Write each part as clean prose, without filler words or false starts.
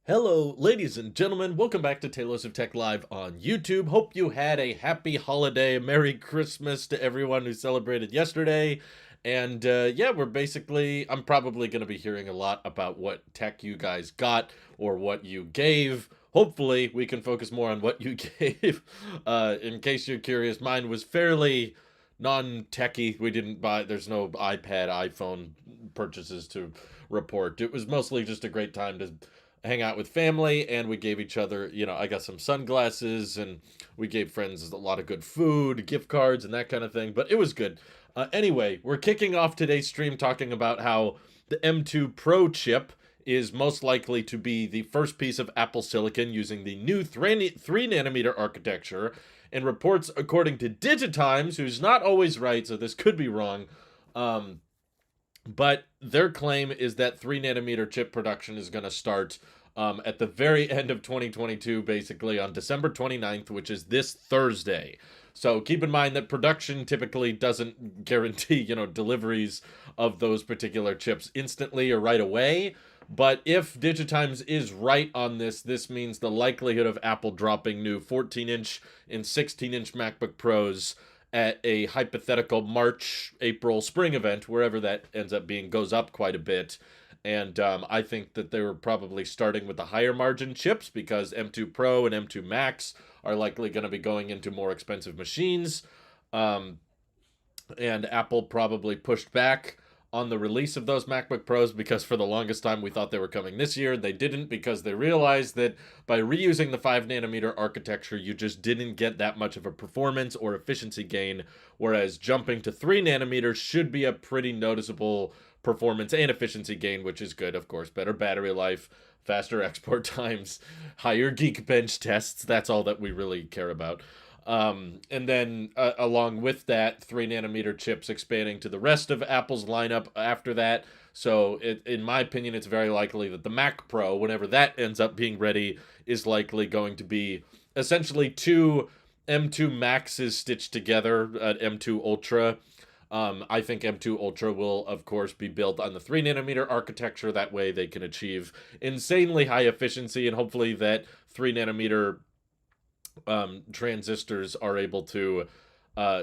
Hello, ladies and gentlemen. Welcome back to Tailosive Tech Live on YouTube. Hope you had a happy holiday. Merry Christmas to everyone who celebrated yesterday. And yeah, I'm probably going to be hearing a lot about what tech you guys got or what you gave. Hopefully, we can focus more on what you gave. In case you're curious, mine was fairly non-techy. There's no iPad, iPhone purchases to report. It was mostly just a great time to hang out with family, and we gave each other, I got some sunglasses, and we gave friends a lot of good food, gift cards, and that kind of thing, but it was good. Anyway, we're kicking off today's stream talking about how the M2 Pro chip is most likely to be the first piece of Apple Silicon using the new 3 nanometer architecture, and reports according to Digitimes, who's not always right, so this could be wrong, but their claim is that 3 nanometer chip production is going to start at the very end of 2022, basically on December 29th, which is this Thursday. So keep in mind that production typically doesn't guarantee, deliveries of those particular chips instantly or right away. But if Digitimes is right on this, this means the likelihood of Apple dropping new 14-inch and 16-inch MacBook Pros at a hypothetical March, April, spring event, wherever that ends up being, goes up quite a bit. And I think that they were probably starting with the higher margin chips because M2 Pro and M2 Max are likely going to be going into more expensive machines. And Apple probably pushed back on the release of those MacBook Pros because for the longest time we thought they were coming this year. They didn't because they realized that by reusing the 5 nanometer architecture, you just didn't get that much of a performance or efficiency gain, whereas jumping to 3 nanometers should be a pretty noticeable performance and efficiency gain, which is good, of course. Better battery life, faster export times, higher Geekbench tests. That's all that we really care about. And then along with that, 3 nanometer chips expanding to the rest of Apple's lineup after that. So in my opinion, it's very likely that the Mac Pro, whenever that ends up being ready, is likely going to be essentially two M2 Maxes stitched together at M2 Ultra. I think M2 Ultra will, of course, be built on the 3 nanometer architecture. That way they can achieve insanely high efficiency, and hopefully that 3 nanometer transistors are able to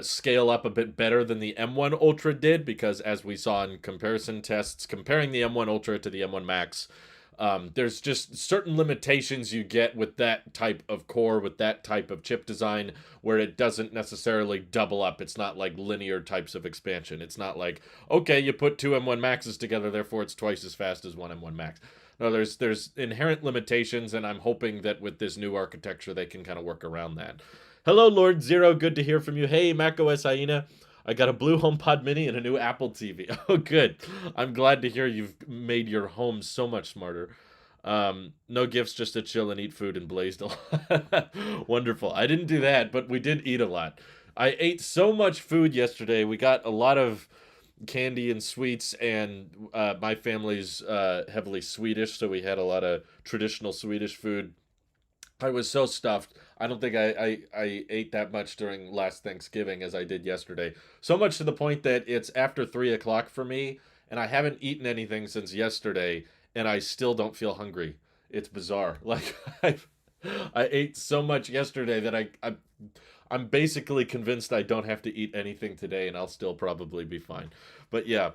scale up a bit better than the M1 Ultra did, because as we saw in comparison tests comparing the M1 Ultra to the M1 Max, there's just certain limitations you get with that type of core, with that type of chip design, where it doesn't necessarily double up. It's not like linear types of expansion. It's not like, okay, you put two M1 Maxes together, therefore it's twice as fast as one M1 Max. No, there's inherent limitations, and I'm hoping that with this new architecture they can kind of work around that. Hello, Lord Zero. Good to hear from you. Hey, macOS Hyena. I got a blue HomePod Mini and a new Apple TV. Oh, good. I'm glad to hear you've made your home so much smarter. No gifts, just to chill and eat food and blazed a lot. Wonderful. I didn't do that, but we did eat a lot. I ate so much food yesterday. We got a lot of candy and sweets, and my family's heavily Swedish, so we had a lot of traditional Swedish food. I was so stuffed. I don't think I ate that much during last Thanksgiving as I did yesterday. So much to the point that it's after 3 o'clock for me, and I haven't eaten anything since yesterday, and I still don't feel hungry. It's bizarre. Like I ate so much yesterday that I'm basically convinced I don't have to eat anything today, and I'll still probably be fine. But yeah.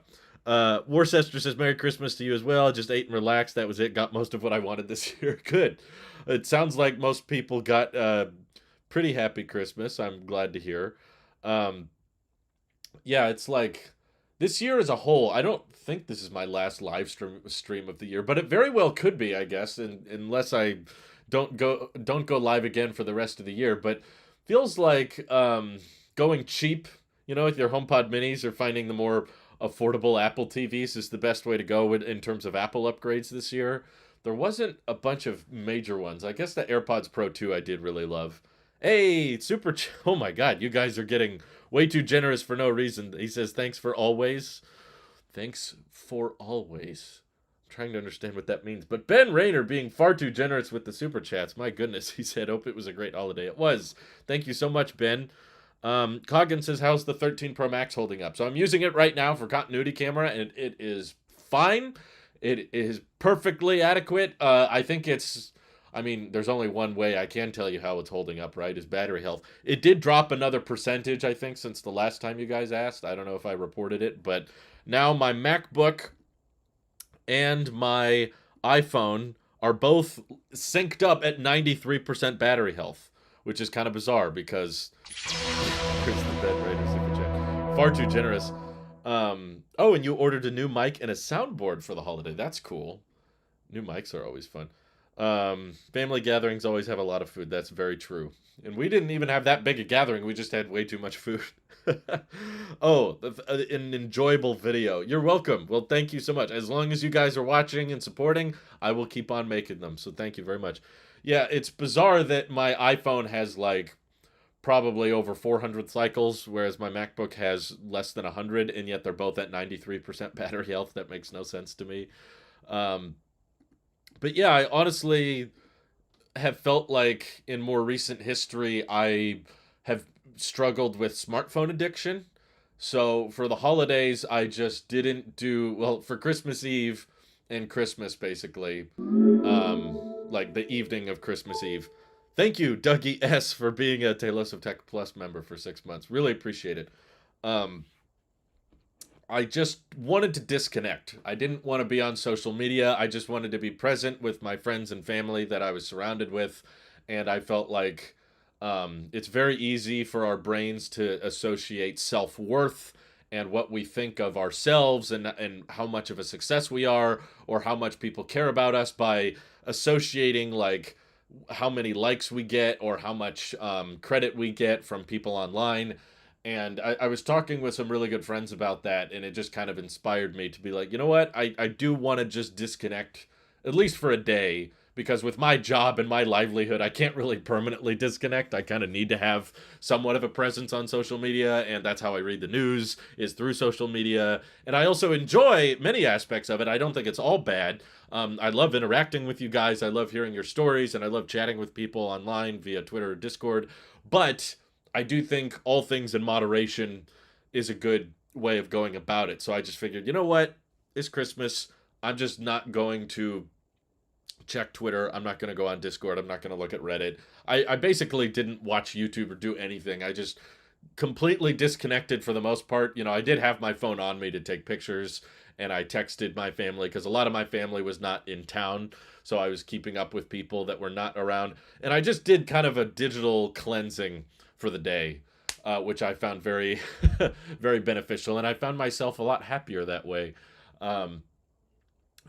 Worcester says Merry Christmas to you as well. Just ate and relaxed. That was it. Got most of what I wanted this year. Good. It sounds like most people got pretty happy Christmas. I'm glad to hear. Um, yeah, it's like this year as a whole, I don't think this is my last live stream of the year, but it very well could be, I guess, unless I don't go live again for the rest of the year. But feels like going cheap, with your HomePod minis, or finding the more affordable Apple TVs is the best way to go in terms of Apple upgrades this year. There wasn't a bunch of major ones. I guess the AirPods Pro 2 I did really love. Hey, oh my god, you guys are getting way too generous for no reason. He says thanks for always. Thanks for always. I'm trying to understand what that means. But Ben Rayner being far too generous with the super chats. My goodness, he said, hope it was a great holiday. It was. Thank you so much, Ben. Coggin says, how's the 13 Pro Max holding up? So I'm using it right now for continuity camera, and it is fine. It is perfectly adequate. I think it's. I mean, there's only one way I can tell you how it's holding up, right? Is battery health. It did drop another percentage, I think, since the last time you guys asked. I don't know if I reported it, but now my MacBook and my iPhone are both synced up at 93% battery health, which is kind of bizarre because here's the bed Raiders super chat. Far too generous. Oh, and you ordered a new mic and a soundboard for the holiday. That's cool. New mics are always fun. Family gatherings always have a lot of food. That's very true. And we didn't even have that big a gathering. We just had way too much food. Oh, an enjoyable video. You're welcome. Well, thank you so much. As long as you guys are watching and supporting, I will keep on making them. So thank you very much. Yeah, it's bizarre that my iPhone has like probably over 400 cycles, whereas my MacBook has less than 100, and yet they're both at 93% battery health. That makes no sense to me. Um, but yeah, I honestly have felt like in more recent history, I have struggled with smartphone addiction. So for the holidays, I just didn't do well for Christmas Eve and Christmas, basically, like the evening of Christmas Eve. Thank you, Dougie S, for being a Tailosive Tech Plus member for 6 months. Really appreciate it. Um, I just wanted to disconnect. I didn't want to be on social media. I just wanted to be present with my friends and family that I was surrounded with. And I felt like it's very easy for our brains to associate self worth and what we think of ourselves and how much of a success we are or how much people care about us by associating like how many likes we get or how much credit we get from people online. And I was talking with some really good friends about that, and it just kind of inspired me to be like, you know what? I do want to just disconnect, at least for a day, because with my job and my livelihood, I can't really permanently disconnect. I kind of need to have somewhat of a presence on social media, and that's how I read the news, is through social media. And I also enjoy many aspects of it. I don't think it's all bad. I love interacting with you guys. I love hearing your stories, and I love chatting with people online via Twitter or Discord. But I do think all things in moderation is a good way of going about it. So I just figured, you know what? It's Christmas. I'm just not going to check Twitter. I'm not going to go on Discord. I'm not going to look at Reddit. I basically didn't watch YouTube or do anything. I just completely disconnected for the most part. You know, I did have my phone on me to take pictures, and I texted my family because a lot of my family was not in town. So I was keeping up with people that were not around. And I just did kind of a digital cleansing for the day, which I found very, very beneficial. And I found myself a lot happier that way. Um,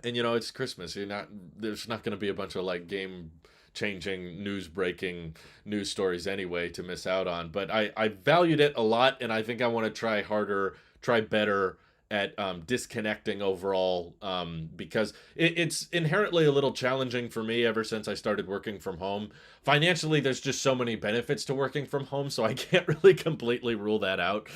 and you know, it's Christmas. There's not going to be a bunch of like game changing news breaking news stories anyway to miss out on, but I valued it a lot, and I think I want to try harder, try better at disconnecting overall, because it's inherently a little challenging for me ever since I started working from home. Financially, there's just so many benefits to working from home, so I can't really completely rule that out.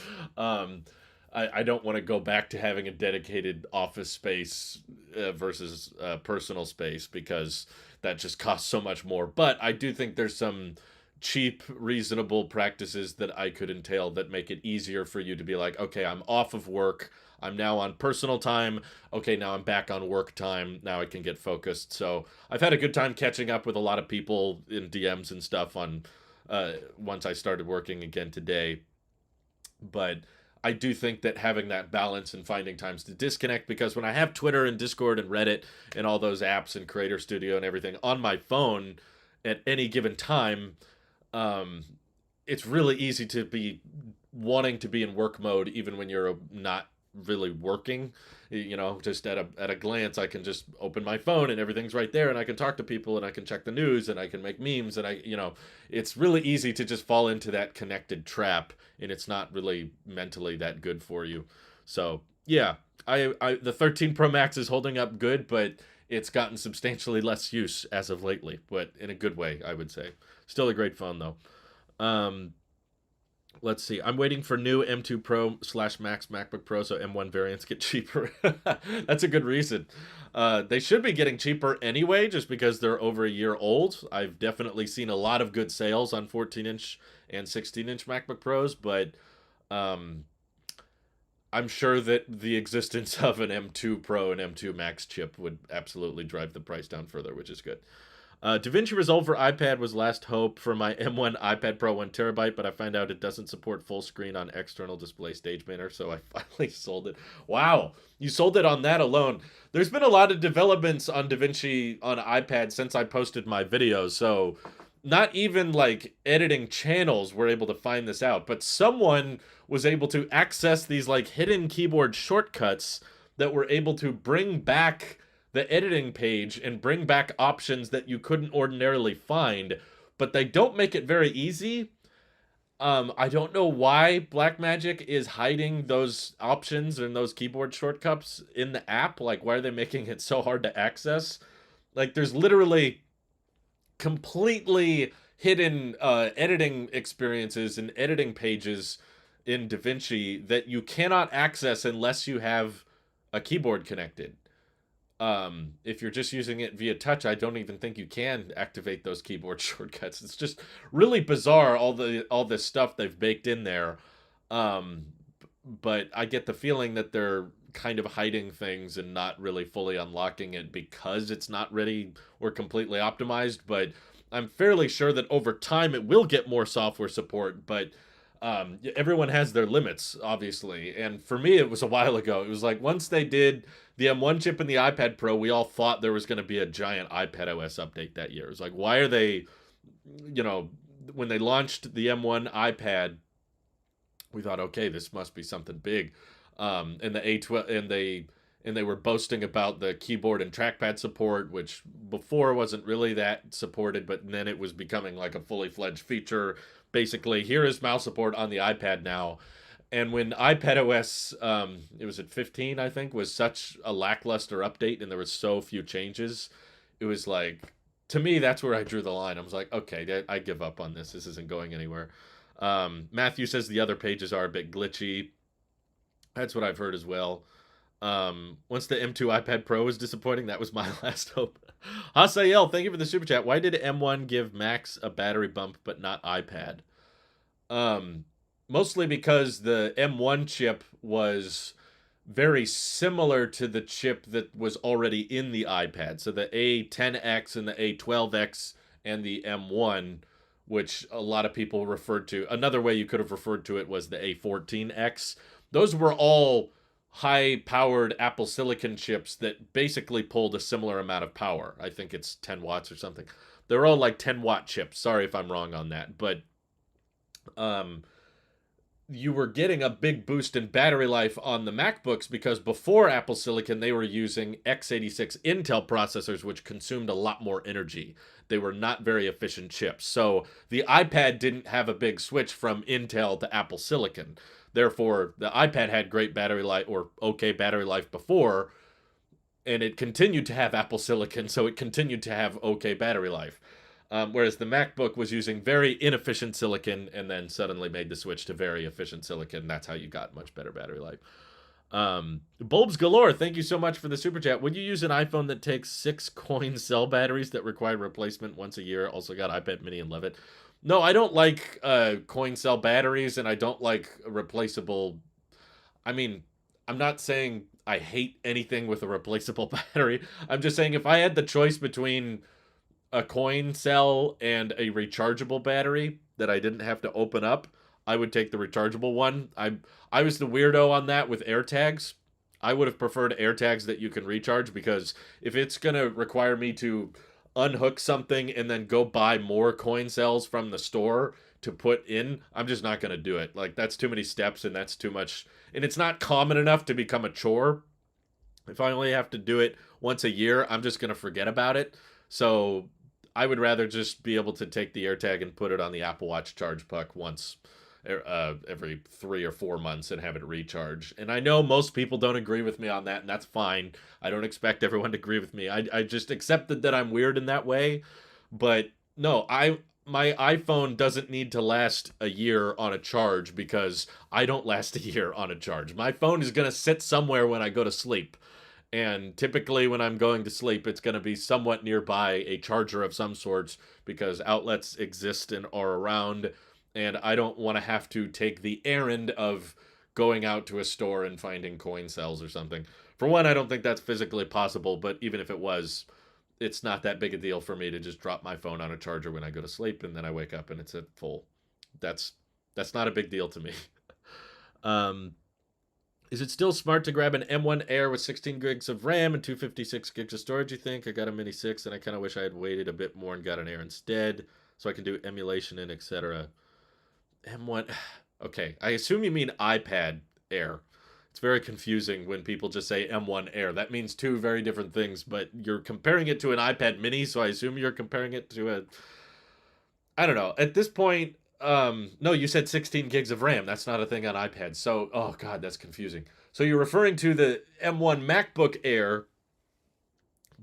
I don't want to go back to having a dedicated office space versus personal space because that just costs so much more. But I do think there's some cheap, reasonable practices that I could entail that make it easier for you to be like, okay, I'm off of work. I'm now on personal time. Okay, now I'm back on work time. Now I can get focused. So I've had a good time catching up with a lot of people in DMs and stuff on once I started working again today. But I do think that having that balance and finding times to disconnect, because when I have Twitter and Discord and Reddit and all those apps and Creator Studio and everything on my phone at any given time, um, it's really easy to be wanting to be in work mode even when you're not really working. You know, just at a glance, I can just open my phone and everything's right there, and I can talk to people and I can check the news and I can make memes, and it's really easy to just fall into that connected trap, and it's not really mentally that good for you. So yeah, I the 13 Pro Max is holding up good, but it's gotten substantially less use as of lately, but in a good way, I would say. Still a great phone though. Um, Let's see. I'm waiting for new M2 Pro / Max MacBook Pro so M1 variants get cheaper. That's a good reason. They should be getting cheaper anyway, just because they're over a year old. I've definitely seen a lot of good sales on 14-inch and 16-inch MacBook Pros, but um, I'm sure that the existence of an M2 Pro and M2 Max chip would absolutely drive the price down further, which is good. DaVinci Resolve for iPad was last hope for my M1 iPad Pro 1 TB, but I find out it doesn't support full screen on external display stage banner, so I finally sold it. Wow, you sold it on that alone. There's been a lot of developments on DaVinci on iPad since I posted my videos, so not even like editing channels were able to find this out, but someone was able to access these like hidden keyboard shortcuts that were able to bring back the editing page and bring back options that you couldn't ordinarily find, but they don't make it very easy. I don't know why Blackmagic is hiding those options and those keyboard shortcuts in the app. Like, why are they making it so hard to access? Like, there's literally completely hidden editing experiences and editing pages in DaVinci that you cannot access unless you have a keyboard connected. If you're just using it via touch, I don't even think you can activate those keyboard shortcuts. It's just really bizarre, all this stuff they've baked in there. Um, but I get the feeling that they're kind of hiding things and not really fully unlocking it because it's not ready or completely optimized. But I'm fairly sure that over time it will get more software support, but everyone has their limits, obviously. And for me, it was a while ago. It was like once they did the M1 chip in the iPad Pro, we all thought there was going to be a giant iPad OS update that year. It was like, why are they, when they launched the M1 iPad, we thought, okay, this must be something big. And the A12, and they were boasting about the keyboard and trackpad support, which before wasn't really that supported, but then it was becoming like a fully fledged feature. Basically, here is mouse support on the iPad now. And when iPad OS, it was at 15, I think, was such a lackluster update and there was so few changes, it was like, to me, that's where I drew the line. I was like, okay, I give up on this. This isn't going anywhere. Matthew says the other pages are a bit glitchy. That's what I've heard as well. Once the M2 iPad Pro was disappointing, that was my last hope. Hasael, thank you for the super chat. Why did M1 give Max a battery bump but not iPad? Mostly because the M1 chip was very similar to the chip that was already in the iPad. So the A10X and the A12X and the M1, which a lot of people referred to. Another way you could have referred to it was the A14X. Those were all high-powered Apple Silicon chips that basically pulled a similar amount of power. I think it's 10 watts or something. They're all like 10-watt chips. Sorry if I'm wrong on that. But you were getting a big boost in battery life on the MacBooks because before Apple Silicon, they were using x86 Intel processors, which consumed a lot more energy. They were not very efficient chips. So the iPad didn't have a big switch from Intel to Apple Silicon. Therefore, the iPad had great battery life or okay battery life before, and it continued to have Apple Silicon, so it continued to have okay battery life. Whereas the MacBook was using very inefficient silicon and then suddenly made the switch to very efficient silicon. That's how you got much better battery life. Bulbs Galore, thank you so much for the super chat. Would you use an iPhone that takes 6 coin cell batteries that require replacement once a year? Also got iPad mini and love it. No, I don't like coin cell batteries, and I don't like replaceable. I mean, I'm not saying I hate anything with a replaceable battery. I'm just saying if I had the choice between a coin cell and a rechargeable battery that I didn't have to open up, I would take the rechargeable one. I was the weirdo on that with AirTags. I would have preferred AirTags that you can recharge because if it's going to require me to unhook something and then go buy more coin cells from the store to put in, I'm just not going to do it. Like, that's too many steps and that's too much. And it's not common enough to become a chore. If I only have to do it once a year, I'm just going to forget about it. So I would rather just be able to take the AirTag and put it on the Apple Watch charge puck once every 3 or 4 months and have it recharge. And I know most people don't agree with me on that, and that's fine. I don't expect everyone to agree with me. I just accepted that I'm weird in that way. But no, my iPhone doesn't need to last a year on a charge because I don't last a year on a charge. My phone is going to sit somewhere when I go to sleep. And typically when I'm going to sleep, it's going to be somewhat nearby a charger of some sorts because outlets exist and are around. And I don't want to have to take the errand of going out to a store and finding coin cells or something. For one, I don't think that's physically possible, but even if it was, it's not that big a deal for me to just drop my phone on a charger when I go to sleep and then I wake up and it's at full. That's that's not a big deal to me. Um, is it still smart to grab an M1 Air with 16 gigs of RAM and 256 gigs of storage, you think? I got a Mini 6 and I kind of wish I had waited a bit more and got an Air instead so I can do emulation and etc. M1. Okay, I assume you mean iPad Air. It's very confusing when people just say M1 Air. That means two very different things, but you're comparing it to an iPad mini, so I assume you're comparing it to a, I don't know. At this point, no, you said 16 gigs of RAM. That's not a thing on iPad. So, oh god, that's confusing. So you're referring to the M1 MacBook Air,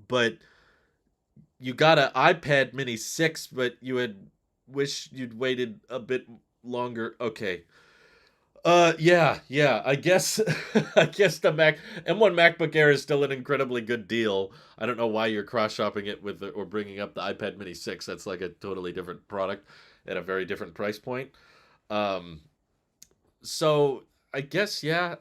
but you got an iPad mini 6, but you had wish you'd waited a bit longer. Okay. Yeah. I guess I guess the Mac M1 MacBook Air is still an incredibly good deal. I don't know why you're cross-shopping it with or bringing up the iPad Mini 6. That's like a totally different product at a very different price point. Um so I guess yeah,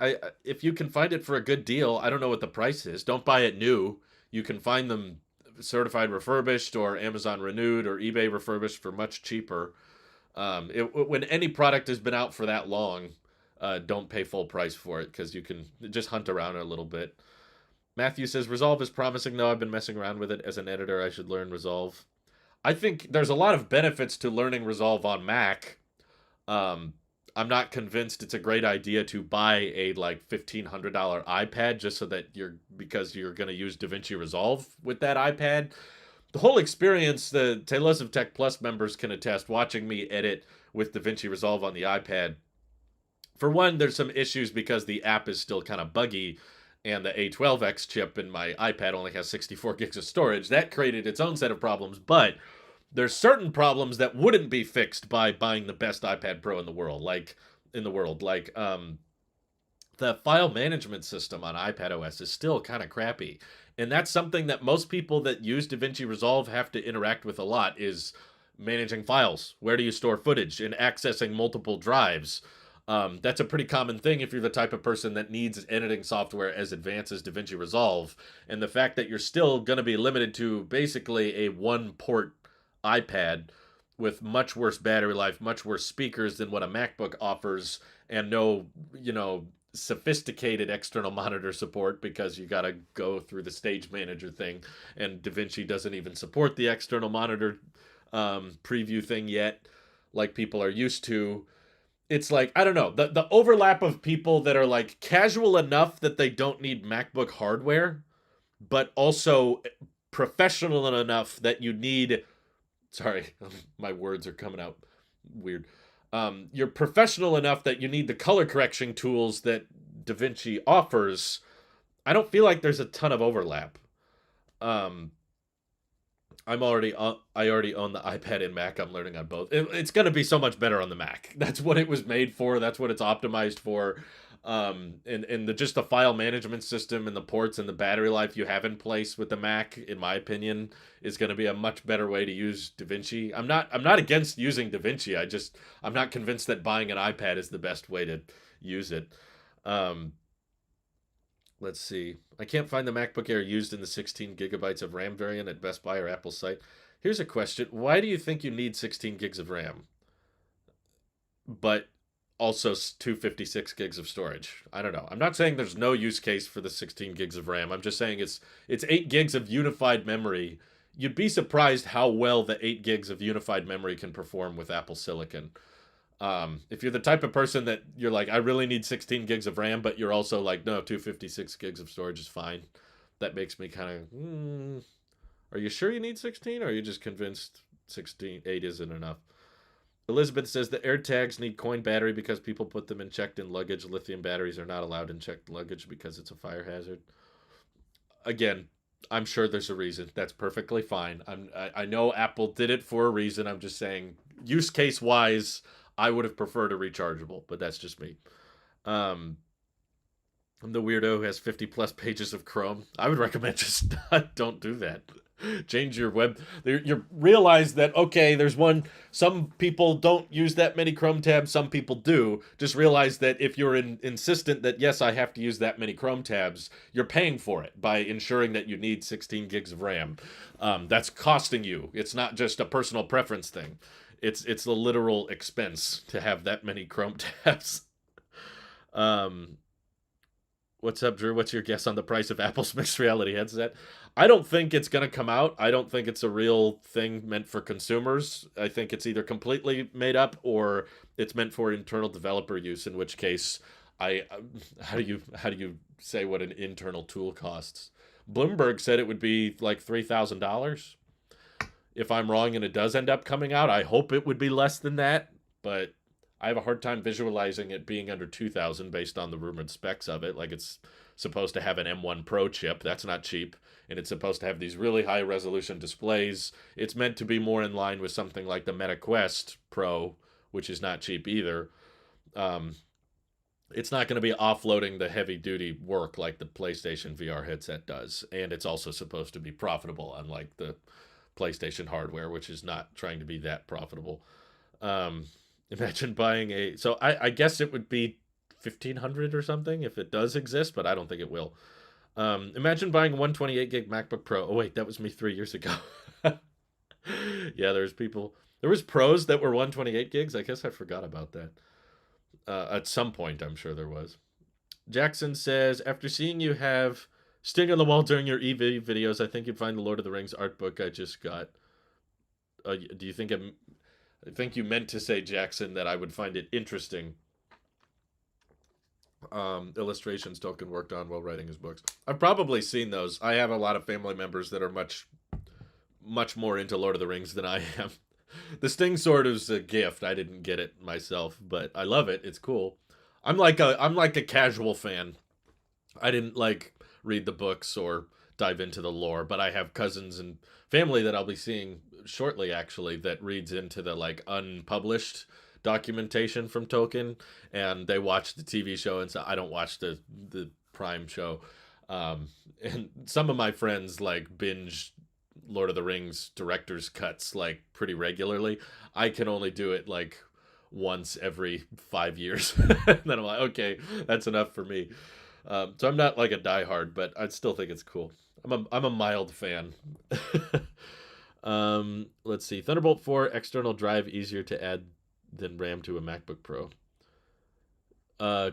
if you can find it for a good deal, I don't know what the price is. Don't buy it new. You can find them certified refurbished or Amazon renewed or eBay refurbished for much cheaper. When any product has been out for that long, don't pay full price for it because you can just hunt around a little bit. Matthew says Resolve is promising though. I've been messing around with it as an editor. I should learn Resolve. I think there's a lot of benefits to learning Resolve on Mac. Um, I'm not convinced it's a great idea to buy a like $1,500 iPad just so that because you're going to use DaVinci Resolve with that iPad. The whole experience, the Tailosive Tech Plus members can attest watching me edit with DaVinci Resolve on the iPad. For one, there's some issues because the app is still kind of buggy and the A12X chip in my iPad only has 64 gigs of storage. That created its own set of problems, but there's certain problems that wouldn't be fixed by buying the best iPad Pro in the world, like the file management system on iPad OS is still kind of crappy. And that's something that most people that use DaVinci Resolve have to interact with a lot is managing files. Where do you store footage and accessing multiple drives? That's a pretty common thing if you're the type of person that needs editing software as advanced as DaVinci Resolve. And the fact that you're still going to be limited to basically a one port iPad with much worse battery life, much worse speakers than what a MacBook offers, and no, sophisticated external monitor support because you got to go through the stage manager thing, and DaVinci doesn't even support the external monitor preview thing yet, like people are used to. It's like, I don't know, the overlap of people that are like casual enough that they don't need MacBook hardware, but also professional enough that you need. Sorry, my words are coming out weird. You're professional enough that you need the color correction tools that DaVinci offers. I don't feel like there's a ton of overlap. Um, I already own the iPad and Mac. I'm learning on both. It's going to be so much better on the Mac. That's what it was made for. That's what it's optimized for. And just the file management system and the ports and the battery life you have in place with the Mac, in my opinion, is going to be a much better way to use DaVinci. I'm not against using DaVinci. I'm not convinced that buying an iPad is the best way to use it. Um, let's see. I can't find the MacBook Air used in the 16 gigabytes of RAM variant at Best Buy or Apple site. Here's a question. Why do you think you need 16 gigs of RAM? But also 256 gigs of storage. I don't know. I'm not saying there's no use case for the 16 gigs of RAM. I'm just saying it's 8 gigs of unified memory. You'd be surprised how well the 8 gigs of unified memory can perform with Apple Silicon. If you're the type of person that you're like, I really need 16 gigs of RAM, but you're also like, no, 256 gigs of storage is fine. That makes me kind of, are you sure you need 16? Or are you just convinced 8 isn't enough? Elizabeth says the AirTags need coin battery because people put them in checked in luggage. Lithium batteries are not allowed in checked luggage because it's a fire hazard. Again, I'm sure there's a reason. That's perfectly fine. I know Apple did it for a reason. I'm just saying, use case wise, I would have preferred a rechargeable, but that's just me. I'm the weirdo who has 50 plus pages of Chrome. I would recommend just don't do that. Change your web. You realize that, okay, there's one. Some people don't use that many Chrome tabs. Some people do. Just realize that if you're insistent that yes, I have to use that many Chrome tabs, you're paying for it by ensuring that you need 16 gigs of RAM. That's costing you. It's not just a personal preference thing. It's a literal expense to have that many Chrome tabs. Um, what's up, Drew? What's your guess on the price of Apple's mixed reality headset? I don't think it's going to come out. I don't think it's a real thing meant for consumers. I think it's either completely made up or it's meant for internal developer use. In which case, I how do you say what an internal tool costs? Bloomberg said it would be like $3,000. If I'm wrong and it does end up coming out, I hope it would be less than that. But I have a hard time visualizing it being under 2,000 based on the rumored specs of it. Like it's supposed to have an M1 Pro chip. That's not cheap. And it's supposed to have these really high resolution displays. It's meant to be more in line with something like the Meta Quest Pro, which is not cheap either. Um, it's not going to be offloading the heavy duty work like the PlayStation VR headset does. And it's also supposed to be profitable, unlike the PlayStation hardware, which is not trying to be that profitable. Imagine buying a. So I guess it would be 1,500 or something if it does exist, but I don't think it will. Imagine buying a 128 gig MacBook Pro. Oh wait, that was me 3 years ago. Yeah, there's people. There was pros that were 128 gigs. I guess I forgot about that. At some point, I'm sure there was. Jackson says, after seeing you have Sting on the Wall during your EV videos, I think you'd find the Lord of the Rings art book I just got. Do you think I think you meant to say, Jackson, that I would find it interesting. Illustrations Tolkien worked on while writing his books. I've probably seen those. I have a lot of family members that are much more into Lord of the Rings than I am. The Sting Sword is a gift. I didn't get it myself, but I love it. It's cool. I'm like a casual fan. I didn't like read the books or dive into the lore, but I have cousins and family that I'll be seeing shortly actually that reads into the like unpublished documentation from Tolkien, and they watch the TV show, and so I don't watch the Prime show. And some of my friends like binge Lord of the Rings director's cuts like pretty regularly. I can only do it like once every 5 years. And then I'm like, okay, that's enough for me. So I'm not like a diehard, but I still think it's cool. I'm a mild fan. Let's see. Thunderbolt 4 external drive easier to add than RAM to a MacBook Pro.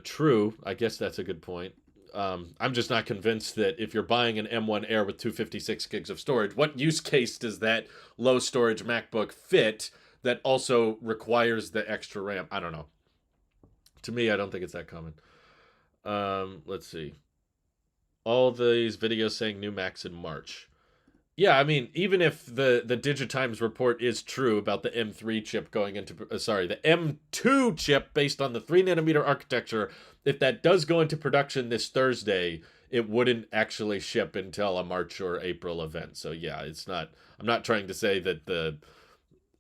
True. I guess that's a good point. I'm just not convinced that if you're buying an M1 Air with 256 gigs of storage, what use case does that low storage MacBook fit that also requires the extra RAM? I don't know. To me, I don't think it's that common. Let's see. All these videos saying new Macs in March. Yeah, I mean, even if the Digitimes report is true about the M3 chip going into, the M2 chip based on the 3nm architecture, if that does go into production this Thursday, it wouldn't actually ship until a March or April event. So yeah, I'm not trying to say that the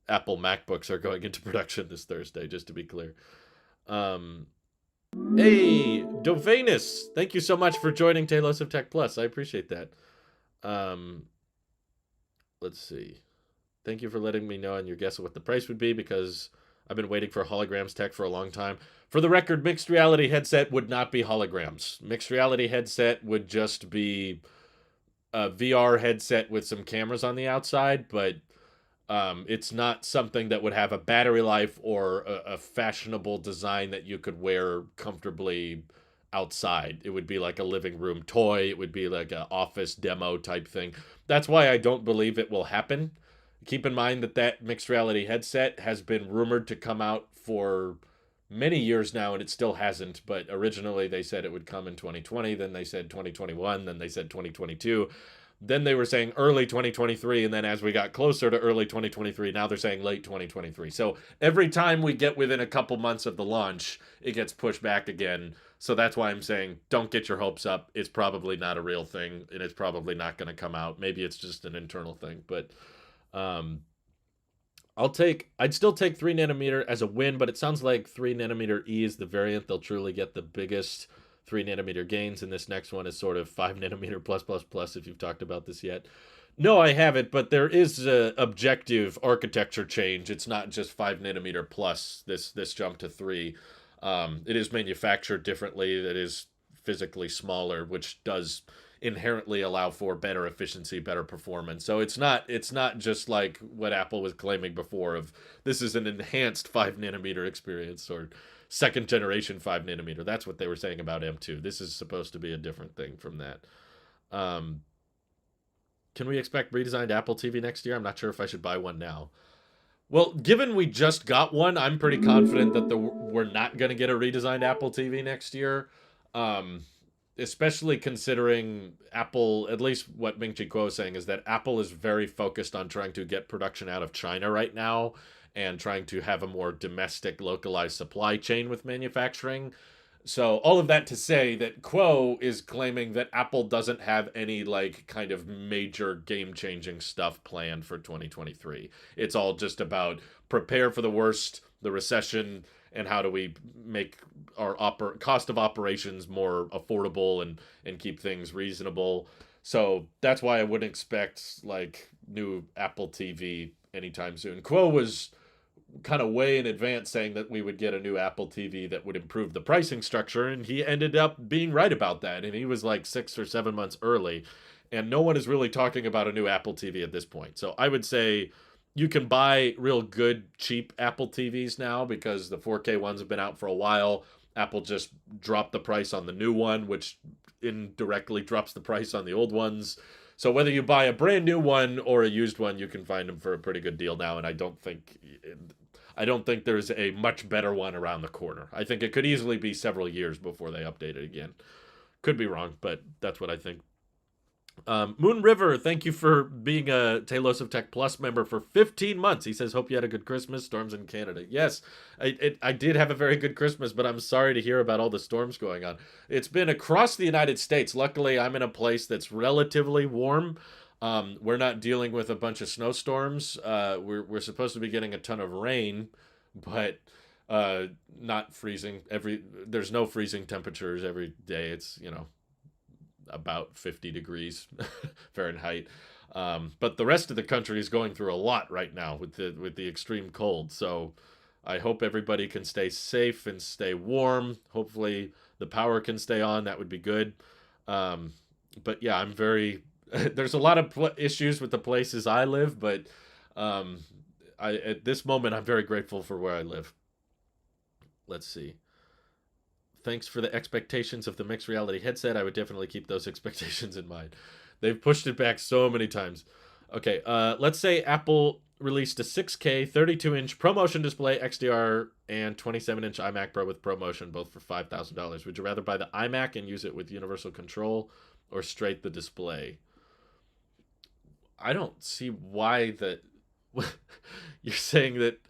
Apple MacBooks are going into production this Thursday, just to be clear. Hey, Dovanus, thank you so much for joining Tailosive Tech Plus. I appreciate that. Let's see. Thank you for letting me know on your guess of what the price would be, because I've been waiting for holograms tech for a long time. For the record, mixed reality headset would not be holograms. Mixed reality headset would just be a VR headset with some cameras on the outside, but it's not something that would have a battery life or a fashionable design that you could wear comfortably outside. It would be like a living room toy. It would be like an office demo type thing. That's why I don't believe it will happen. Keep in mind that mixed reality headset has been rumored to come out for many years now, and it still hasn't. But originally they said it would come in 2020, then they said 2021, then they said 2022. Then they were saying early 2023, and then as we got closer to early 2023, now they're saying late 2023. So every time we get within a couple months of the launch, it gets pushed back again. So that's why I'm saying don't get your hopes up. It's probably not a real thing, and it's probably not going to come out. Maybe it's just an internal thing, but I'd still take 3nm as a win, but it sounds like 3nm E is the variant. They'll truly get the biggest 3nm gains, and this next one is sort of 5nm plus if you've talked about this yet. No, I haven't, but there is a objective architecture change. It's not just 5 nanometer plus this jump to three. It is manufactured differently. It is physically smaller, which does inherently allow for better efficiency, better performance. So it's not just like what Apple was claiming before of this is an enhanced 5 nanometer experience or second generation 5 nanometer. That's what they were saying about M2. This is supposed to be a different thing from that. Um, can we expect redesigned Apple TV next year? I'm not sure if I should buy one now. Well, given we just got one, I'm pretty confident that we're not going to get a redesigned Apple TV next year. Um, Especially considering Apple, at least what Ming Chi Kuo is saying, is that Apple is very focused on trying to get production out of China right now and trying to have a more domestic, localized supply chain with manufacturing. So all of that to say that Kuo is claiming that Apple doesn't have any like kind of major game-changing stuff planned for 2023. It's all just about prepare for the worst, the recession, and how do we make our cost of operations more affordable and keep things reasonable. So that's why I wouldn't expect like new Apple TV anytime soon. Kuo was kind of way in advance saying that we would get a new Apple TV that would improve the pricing structure, and he ended up being right about that. And he was like 6 or 7 months early, and no one is really talking about a new Apple TV at this point. So I would say you can buy real good, cheap Apple TVs now because the 4K ones have been out for a while. Apple just dropped the price on the new one, which indirectly drops the price on the old ones. So whether you buy a brand new one or a used one, you can find them for a pretty good deal now. And I don't think there's a much better one around the corner. I think it could easily be several years before they update it again. Could be wrong, but that's what I think. Moon River, thank you for being a Tailosive Tech Plus member for 15 months. He says, hope you had a good Christmas. Storms in Canada. Yes, I did have a very good Christmas, but I'm sorry to hear about all the storms going on. It's been across the United States. Luckily, I'm in a place that's relatively warm. We're not dealing with a bunch of snowstorms. We're supposed to be getting a ton of rain, but not freezing. There's no freezing temperatures every day. It's about 50 degrees Fahrenheit. But the rest of the country is going through a lot right now with the extreme cold. So I hope everybody can stay safe and stay warm. Hopefully the power can stay on. That would be good. But yeah, I'm very. There's a lot of issues with the places I live, but at this moment I'm very grateful for where I live. Let's see. Thanks for the expectations of the mixed reality headset. I would definitely keep those expectations in mind. They've pushed it back so many times. Okay, let's say Apple released a 6K 32-inch ProMotion display, XDR, and 27-inch iMac Pro with ProMotion, both for $5,000. Would you rather buy the iMac and use it with universal control or straight the display? I don't see why that. You're saying that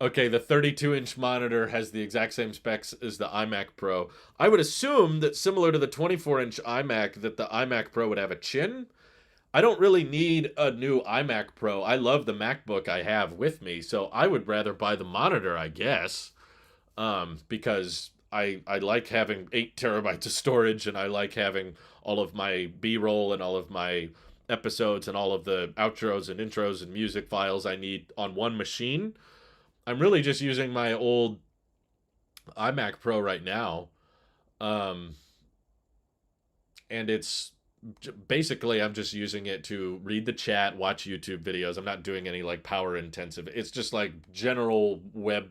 okay, the 32-inch monitor has the exact same specs as the iMac Pro. I would assume that similar to the 24-inch iMac, that the iMac Pro would have a chin. I don't really need a new iMac Pro. I love the MacBook I have with me, so I would rather buy the monitor, I guess, because I like having 8 terabytes of storage, and I like having all of my B-roll and all of my episodes and all of the outros and intros and music files I need on one machine. I'm really just using my old iMac Pro right now. Um, and it's basically I'm just using it to read the chat, watch YouTube videos. I'm not doing any like power intensive. It's just like general web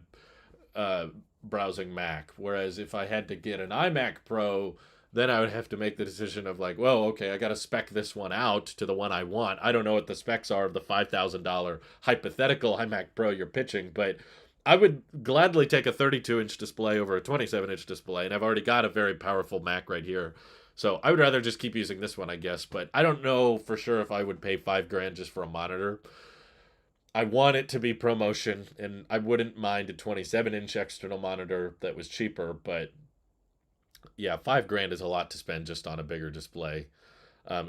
uh, browsing Mac. Whereas if I had to get an iMac Pro, then I would have to make the decision of like, well, okay, I got to spec this one out to the one I want. I don't know what the specs are of the $5,000 hypothetical iMac Pro you're pitching, but I would gladly take a 32-inch display over a 27-inch display, and I've already got a very powerful Mac right here. So I would rather just keep using this one, I guess. But I don't know for sure if I would pay $5,000 just for a monitor. I want it to be ProMotion, and I wouldn't mind a 27-inch external monitor that was cheaper, but yeah, $5,000 is a lot to spend just on a bigger display,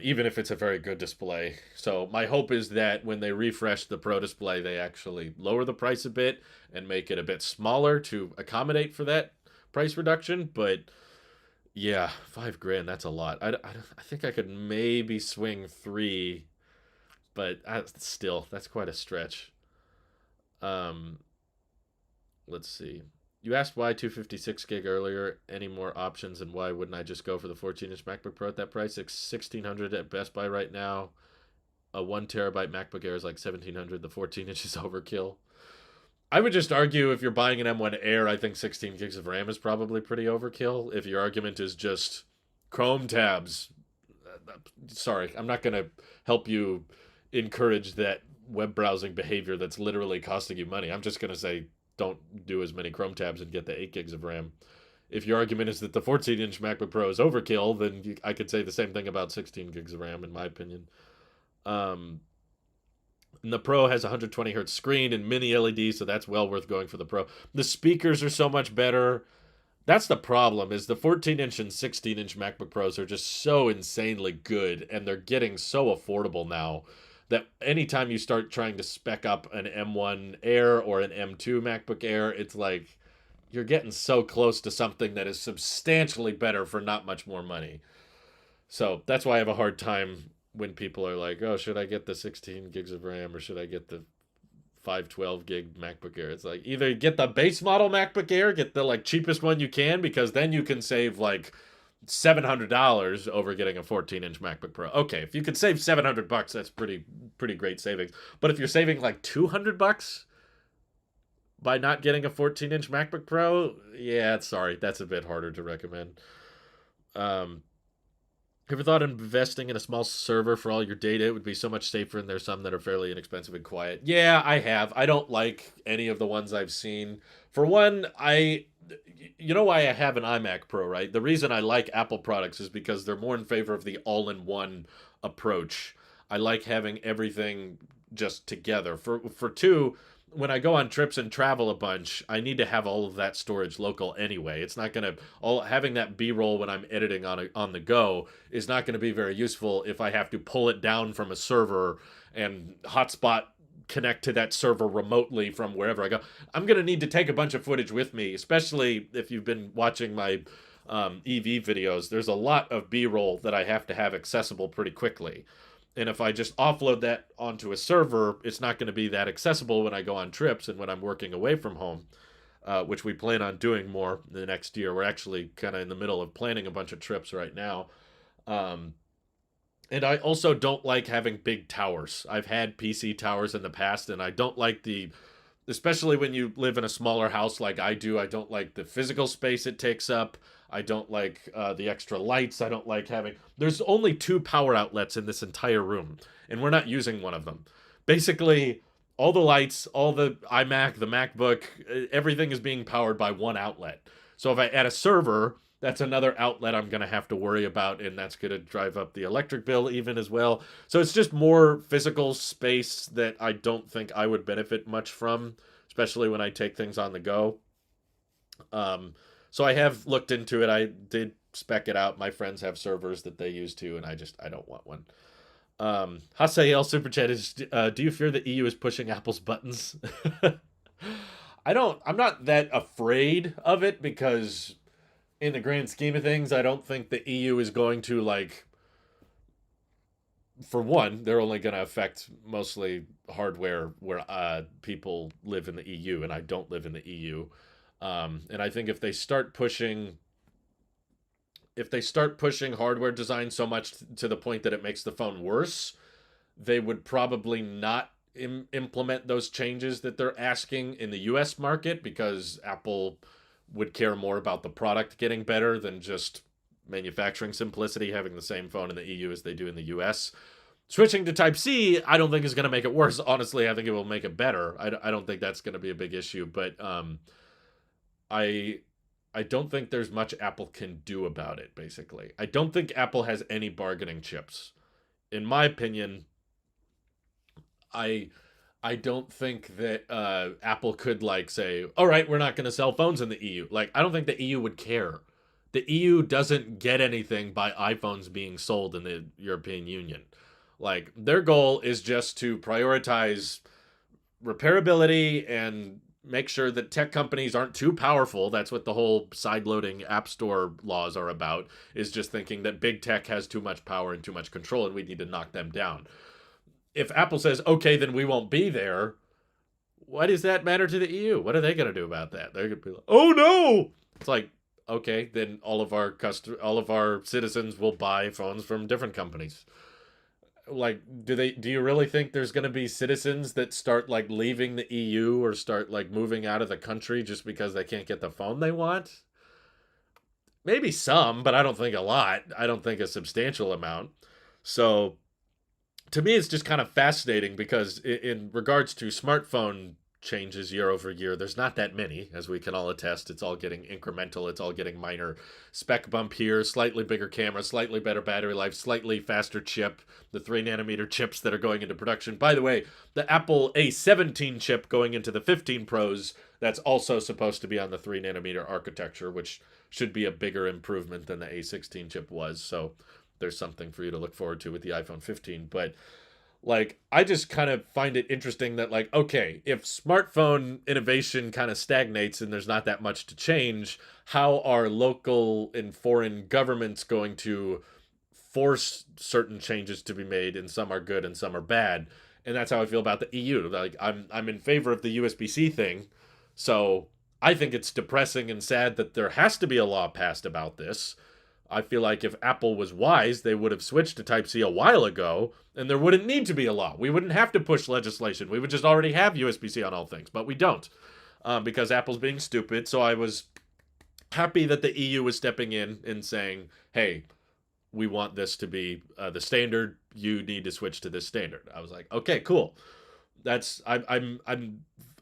even if it's a very good display. So my hope is that when they refresh the Pro display, they actually lower the price a bit and make it a bit smaller to accommodate for that price reduction. But yeah, $5,000, that's a lot. I think I could maybe swing three. but still, that's quite a stretch. Um, let's see. You asked why 256 gig earlier. Any more options, and why wouldn't I just go for the 14-inch MacBook Pro at that price? 1600 at Best Buy right now. A 1 terabyte MacBook Air is like 1700. The 14-inch is overkill. I would just argue if you're buying an M1 Air, I think 16 gigs of RAM is probably pretty overkill. If your argument is just Chrome tabs, sorry, I'm not going to help you encourage that web browsing behavior that's literally costing you money. I'm just going to say don't do as many Chrome tabs and get the 8 gigs of RAM. If your argument is that the 14-inch MacBook Pro is overkill, then I could say the same thing about 16 gigs of RAM, in my opinion. And the Pro has a 120 hertz screen and mini LED, so that's well worth going for the Pro. The speakers are so much better. That's the problem, is the 14-inch and 16-inch MacBook Pros are just so insanely good, and they're getting so affordable now that anytime you start trying to spec up an M1 Air or an M2 MacBook Air, it's like you're getting so close to something that is substantially better for not much more money. So that's why I have a hard time when people are like, oh, should I get the 16 gigs of RAM or should I get the 512 gig MacBook Air? It's like either get the base model MacBook Air, get the like cheapest one you can, because then you can save like $700 over getting a 14-inch MacBook Pro. Okay, if you could save $700, that's pretty great savings. But if you're saving like $200 by not getting a 14-inch MacBook Pro, yeah, sorry, that's a bit harder to recommend. Ever thought of investing in a small server for all your data? It would be so much safer, and there's some that are fairly inexpensive and quiet. Yeah, I have. I don't like any of the ones I've seen. For one, you know why I have an iMac Pro, right? The reason I like Apple products is because they're more in favor of the all-in-one approach. I like having everything just together. For two, when I go on trips and travel a bunch, I need to have all of that storage local anyway. It's not going to all having that B-roll when I'm editing on the go is not going to be very useful if I have to pull it down from a server and hotspot connect to that server remotely from wherever I go. I'm going to need to take a bunch of footage with me, especially if you've been watching my EV videos. There's a lot of B-roll that I have to have accessible pretty quickly. And if I just offload that onto a server, it's not going to be that accessible when I go on trips and when I'm working away from home, which we plan on doing more the next year. We're actually kind of in the middle of planning a bunch of trips right now. And I also don't like having big towers. I've had PC towers in the past, and I don't like especially when you live in a smaller house like I do, I don't like the physical space it takes up. I don't like the extra lights. I don't like there's only 2 power outlets in this entire room, and we're not using one of them. Basically, all the lights, all the iMac, the MacBook, everything is being powered by one outlet. So if I add a server, that's another outlet I'm going to have to worry about, and that's going to drive up the electric bill even as well. So it's just more physical space that I don't think I would benefit much from, especially when I take things on the go. So I have looked into it. I did spec it out. My friends have servers that they use too, and I don't want one. Hasael Super Chat is, do you fear the EU is pushing Apple's buttons? I'm not that afraid of it, because in the grand scheme of things, I don't think the EU is going to, like, for one, they're only going to affect mostly hardware where people live in the EU, and I don't live in the EU. And I think if they start pushing hardware design so much to the point that it makes the phone worse, they would probably not implement those changes that they're asking in the US market, because Apple would care more about the product getting better than just manufacturing simplicity, having the same phone in the EU as they do in the US. Switching to Type-C, I don't think is going to make it worse. Honestly, I think it will make it better. I don't think that's going to be a big issue, but I don't think there's much Apple can do about it, basically. I don't think Apple has any bargaining chips. In my opinion, I don't think that Apple could, like, say, all right, we're not going to sell phones in the EU. Like, I don't think the EU would care. The EU doesn't get anything by iPhones being sold in the European Union. Like, their goal is just to prioritize repairability and make sure that tech companies aren't too powerful. That's what the whole side-loading app store laws are about, is just thinking that big tech has too much power and too much control, and we need to knock them down. if Apple says, okay, then we won't be there, why does that matter to the EU? What are they going to do about that? They're going to be like, oh no! It's like, okay, then all of our citizens will buy phones from different companies. Like, do you really think there's going to be citizens that start like leaving the EU or start like moving out of the country just because they can't get the phone they want? Maybe some, but I don't think a lot. I don't think a substantial amount. So to me, it's just kind of fascinating because in regards to smartphone changes year over year, there's not that many, as we can all attest. It's all getting incremental. It's all getting minor. Spec bump here, slightly bigger camera, slightly better battery life, slightly faster chip, the 3 nanometer chips that are going into production. By the way, the Apple A17 chip going into the 15 Pros, that's also supposed to be on the 3 nanometer architecture, which should be a bigger improvement than the A16 chip was. So there's something for you to look forward to with the iPhone 15. But like, I just kind of find it interesting that, like, okay, if smartphone innovation kind of stagnates and there's not that much to change, how are local and foreign governments going to force certain changes to be made? And some are good and some are bad. And that's how I feel about the EU. Like, I'm in favor of the USB-C thing. So I think it's depressing and sad that there has to be a law passed about this. I feel like if Apple was wise, they would have switched to Type C a while ago, and there wouldn't need to be a law. We wouldn't have to push legislation. We would just already have USB C on all things, but we don't because Apple's being stupid. So I was happy that the EU was stepping in and saying, hey, we want this to be the standard. You need to switch to this standard. I was like, okay, cool. I'm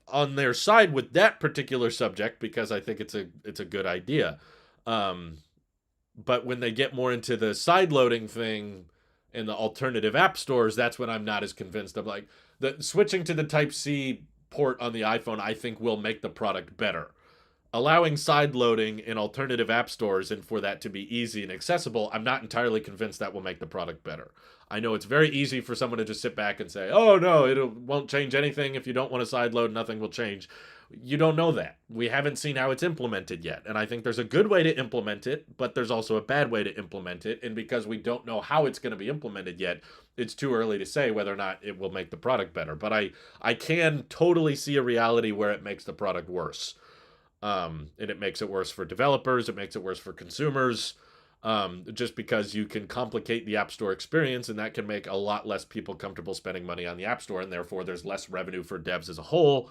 on their side with that particular subject because I think it's a good idea. But when they get more into the side loading thing and the alternative app stores, that's when I'm not as convinced. I'm like, the switching to the Type C port on the iPhone, I think will make the product better. Allowing side loading in alternative app stores and for that to be easy and accessible, I'm not entirely convinced that will make the product better. I know it's very easy for someone to just sit back and say, oh no, it won't change anything. If you don't want to side load, nothing will change. You don't know that. We haven't seen how it's implemented yet. And I think there's a good way to implement it, but there's also a bad way to implement it. And because we don't know how it's going to be implemented yet, it's too early to say whether or not it will make the product better. But I can totally see a reality where it makes the product worse. And it makes it worse for developers. It makes it worse for consumers. Just because you can complicate the App Store experience, and that can make a lot less people comfortable spending money on the App Store, and therefore there's less revenue for devs as a whole.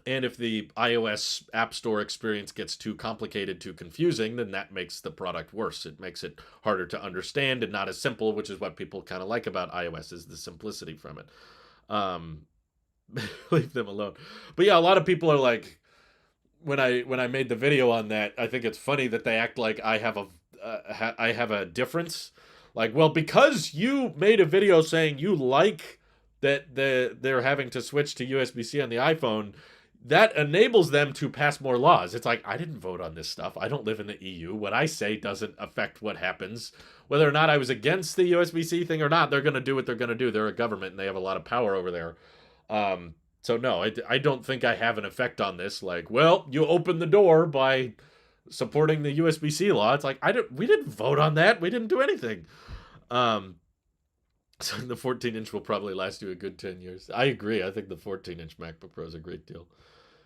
And if the iOS App Store experience gets too complicated, too confusing, then that makes the product worse. It makes it harder to understand and not as simple, which is what people kind of like about iOS, is the simplicity from it. Leave them alone. But yeah, a lot of people are like, when I made the video on that, I think it's funny that they act like I have a difference. Like, well, because you made a video saying you like that they're having to switch to USB-C on the iPhone, that enables them to pass more laws. It's like, I didn't vote on this stuff. I don't live in the EU. What I say doesn't affect what happens. Whether or not I was against the USB-C thing or not, they're going to do what they're going to do. They're a government and they have a lot of power over there. So no, I don't think I have an effect on this. Like, well, you opened the door by supporting the USB-C law. It's like, we didn't vote on that. We didn't do anything. So the 14-inch will probably last you a good 10 years. I agree. I think the 14-inch MacBook Pro is a great deal.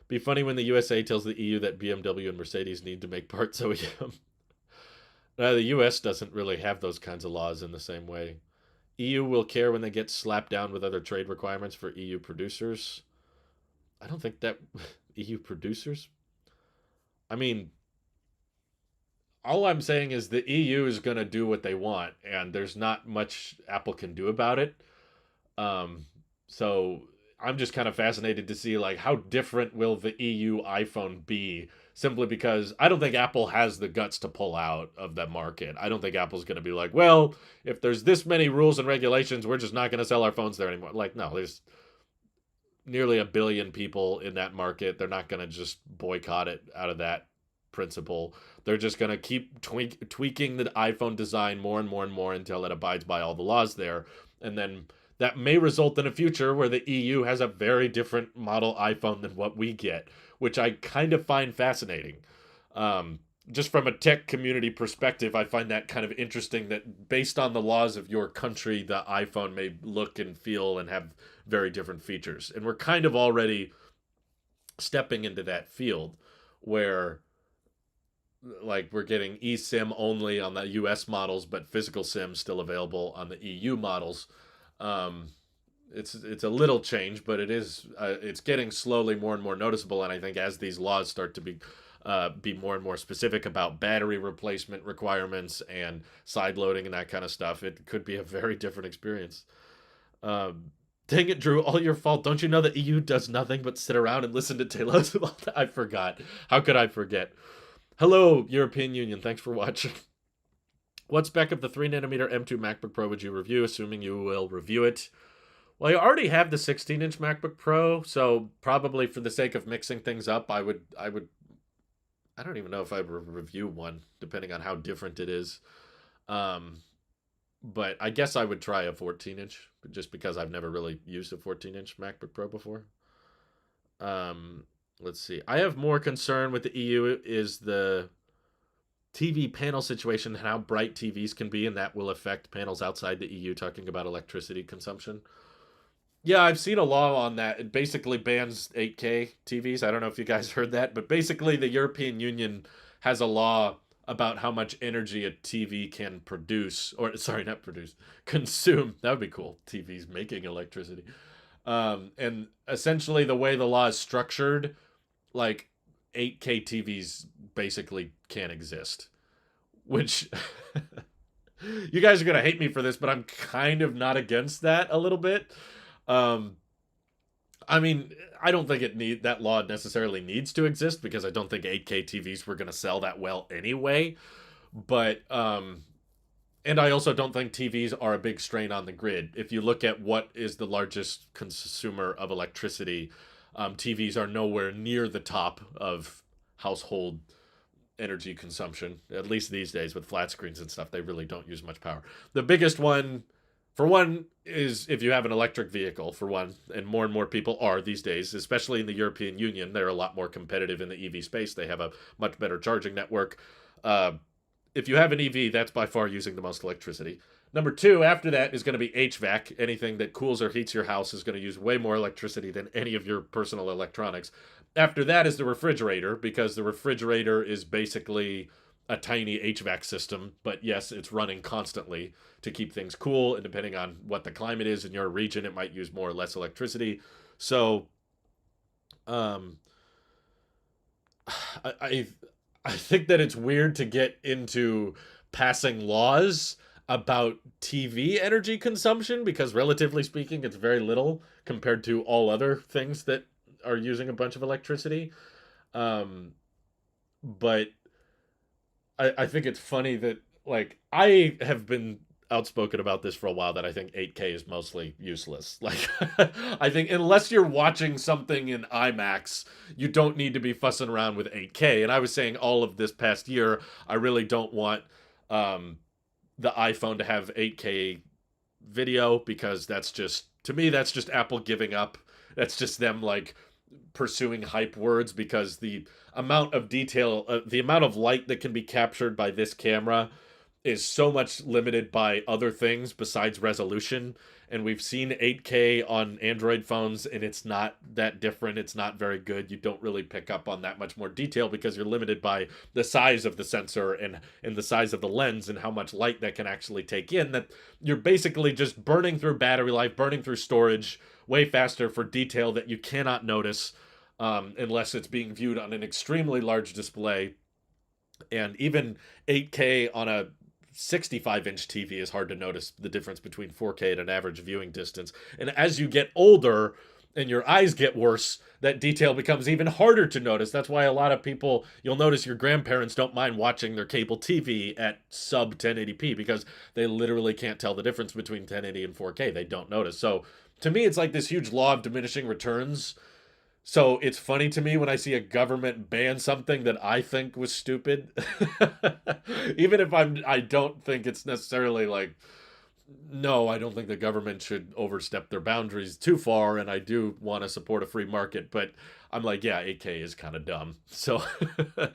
Be funny when the USA tells the EU that BMW and Mercedes need to make parts OEM. The US doesn't really have those kinds of laws in the same way. EU will care when they get slapped down with other trade requirements for EU producers. I don't think that EU producers. I mean, all I'm saying is the EU is going to do what they want, and there's not much Apple can do about it. So I'm just kind of fascinated to see, like, how different will the EU iPhone be, simply because I don't think Apple has the guts to pull out of that market. I don't think Apple's going to be like, well, if there's this many rules and regulations, we're just not going to sell our phones there anymore. Like, no, there's nearly 1 billion people in that market. They're not going to just boycott it out of that principle. They're just going to keep tweaking the iPhone design more and more and more until it abides by all the laws there. And then that may result in a future where the EU has a very different model iPhone than what we get, which I kind of find fascinating. just from a tech community perspective, I find that kind of interesting that based on the laws of your country, the iPhone may look and feel and have very different features. And we're kind of already stepping into that field where like we're getting eSIM only on the US models, but physical SIM still available on the EU models. Um, it's a little change, but it's getting slowly more and more noticeable. And I think as these laws start to be more and more specific about battery replacement requirements and side loading and that kind of stuff, it could be a very different experience. Um, Dang it, Drew, all your fault. Don't you know the EU does nothing but sit around and listen to Tailosive? I forgot. How could I forget? Hello, European Union. Thanks for watching. What spec of the 3nm M2 MacBook Pro would you review, assuming you will review it? Well, I already have the 16-inch MacBook Pro, so probably for the sake of mixing things up, I don't even know if I would review one, depending on how different it is. Um, but I guess I would try a 14-inch, just because I've never really used a 14-inch MacBook Pro before. Um, let's see. I have more concern with the EU is the TV panel situation and how bright TVs can be, and that will affect panels outside the EU, talking about electricity consumption. Yeah, I've seen a law on that. It basically bans 8K TVs. I don't know if you guys heard that, but basically the European Union has a law about how much energy a TV can produce, or sorry, not produce, consume. That would be cool. TVs making electricity. And essentially the way the law is structured, like 8K TVs basically can't exist, which you guys are going to hate me for this, but I'm kind of not against that a little bit. Um, I mean, I don't think that law necessarily needs to exist because I don't think 8K TVs were going to sell that well anyway. But and I also don't think TVs are a big strain on the grid. If you look at what is the largest consumer of electricity, TVs are nowhere near the top of household energy consumption. At least these days with flat screens and stuff, they really don't use much power. The biggest one, for one, is if you have an electric vehicle, for one, and more people are these days, especially in the European Union. They're a lot more competitive in the EV space. They have a much better charging network. If you have an EV, that's by far using the most electricity. Number two, after that, is going to be HVAC. Anything that cools or heats your house is going to use way more electricity than any of your personal electronics. After that is the refrigerator, because the refrigerator is basically a tiny HVAC system, but yes, it's running constantly to keep things cool, and depending on what the climate is in your region, it might use more or less electricity. So, um, I I think that it's weird to get into passing laws about TV energy consumption because relatively speaking, it's very little compared to all other things that are using a bunch of electricity. Um, but I think it's funny that like I have been outspoken about this for a while that I think 8K is mostly useless. Like I think unless you're watching something in IMAX, you don't need to be fussing around with 8K. And I was saying all of this past year, I really don't want um the iPhone to have 8K video because that's just to me that's just Apple giving up. That's just them like pursuing hype words because the amount of detail, the amount of light that can be captured by this camera is so much limited by other things besides resolution. And we've seen 8K on Android phones, and it's not that different. It's not very good. You don't really pick up on that much more detail because you're limited by the size of the sensor and the size of the lens and how much light that can actually take in. That you're basically just burning through battery life, burning through storage way faster for detail that you cannot notice unless it's being viewed on an extremely large display. And even 8K on a 65-inch TV is hard to notice the difference between 4K at an average viewing distance. And as you get older and your eyes get worse, that detail becomes even harder to notice. That's why a lot of people, you'll notice your grandparents don't mind watching their cable TV at sub 1080p because they literally can't tell the difference between 1080 and 4K. They don't notice. So to me, it's like this huge law of diminishing returns. So it's funny to me when I see a government ban something that I think was stupid. Even if I don't think it's necessarily like No, I don't think the government should overstep their boundaries too far, and I do want to support a free market, but I'm like, yeah, 8K is kind of dumb. So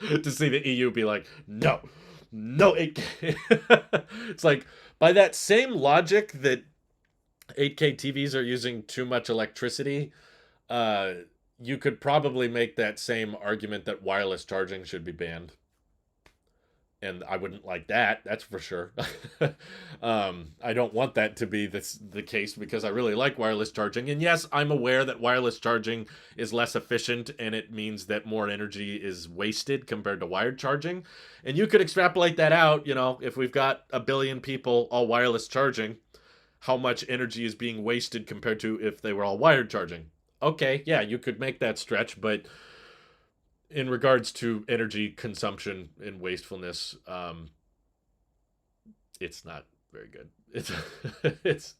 to see the EU be like, no, no 8K. It's like, by that same logic that 8K TVs are using too much electricity, uh, you could probably make that same argument that wireless charging should be banned, and I wouldn't like that. That's for sure. I don't want that to be the case because I really like wireless charging. And yes, I'm aware that wireless charging is less efficient and it means that more energy is wasted compared to wired charging. And you could extrapolate that out. If we've got a billion people all wireless charging, how much energy is being wasted compared to if they were all wired charging? Okay, yeah, you could make that stretch, but in regards to energy consumption and wastefulness, it's not very good. It's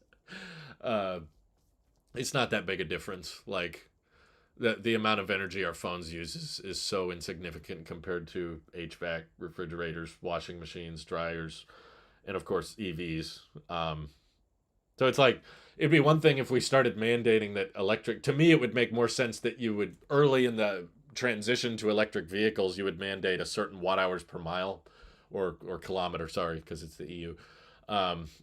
uh, it's not that big a difference. Like the amount of energy our phones use is so insignificant compared to HVAC, refrigerators, washing machines, dryers, and of course EVs. So it's like it'd be one thing if we started mandating that electric. To me, it would make more sense that you would early in the transition to electric vehicles, you would mandate a certain watt hours per mile or kilometer. Sorry, because it's the EU.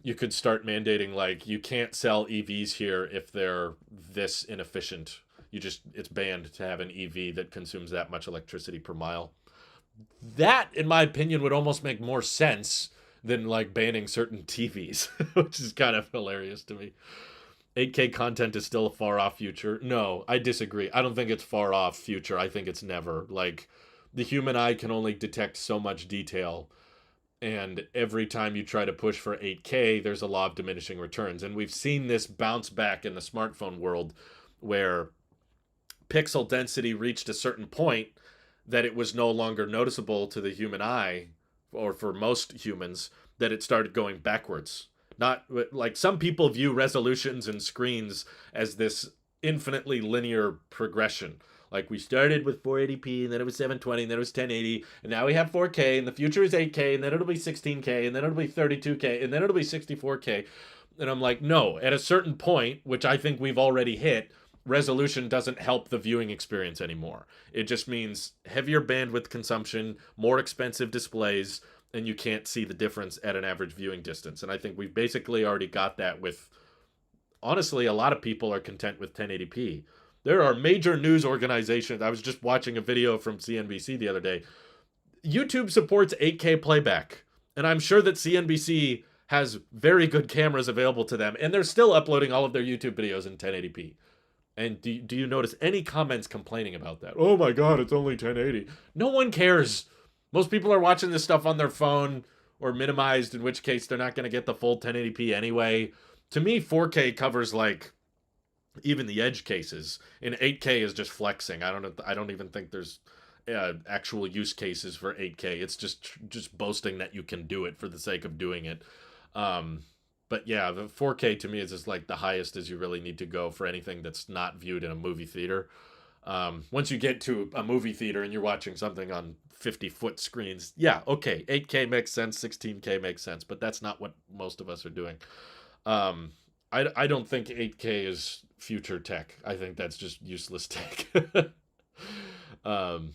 You could start mandating like you can't sell EVs here if they're this inefficient. It's banned to have an EV that consumes that much electricity per mile. That, in my opinion, would almost make more sense than like banning certain TVs, which is kind of hilarious to me. 8K content is still a far off future. No, I disagree. I don't think it's far off future. I think it's never. Like, the human eye can only detect so much detail. And every time you try to push for 8K, there's a law of diminishing returns. And we've seen this bounce back in the smartphone world where pixel density reached a certain point that it was no longer noticeable to the human eye, or for most humans, that it started going backwards. Not like some people view resolutions and screens as this infinitely linear progression. Like we started with 480p, and then it was 720, and then it was 1080, and now we have 4K, and the future is 8K, and then it'll be 16K, and then it'll be 32K, and then it'll be 64K. And I'm like, no, at a certain point, which I think we've already hit, resolution doesn't help the viewing experience anymore. It just means heavier bandwidth consumption, more expensive displays, and you can't see the difference at an average viewing distance. And I think we've basically already got that with, honestly, a lot of people are content with 1080p. There are major news organizations. I was just watching a video from CNBC the other day. YouTube supports 8K playback. And I'm sure that CNBC has very good cameras available to them. And they're still uploading all of their YouTube videos in 1080p. And do you notice any comments complaining about that? Oh my God, it's only 1080. No one cares. Most people are watching this stuff on their phone or minimized, in which case they're not going to get the full 1080p anyway. To me, 4K covers like even the edge cases, and 8K is just flexing. I don't even think there's actual use cases for 8K. It's just boasting that you can do it for the sake of doing it. But yeah, the 4K to me is just like the highest as you really need to go for anything that's not viewed in a movie theater. Once you get to a movie theater and you're watching something on 50-foot screens, yeah, okay, 8K makes sense, 16K makes sense, but that's not what most of us are doing. I don't think 8K is future tech. I think that's just useless tech. um,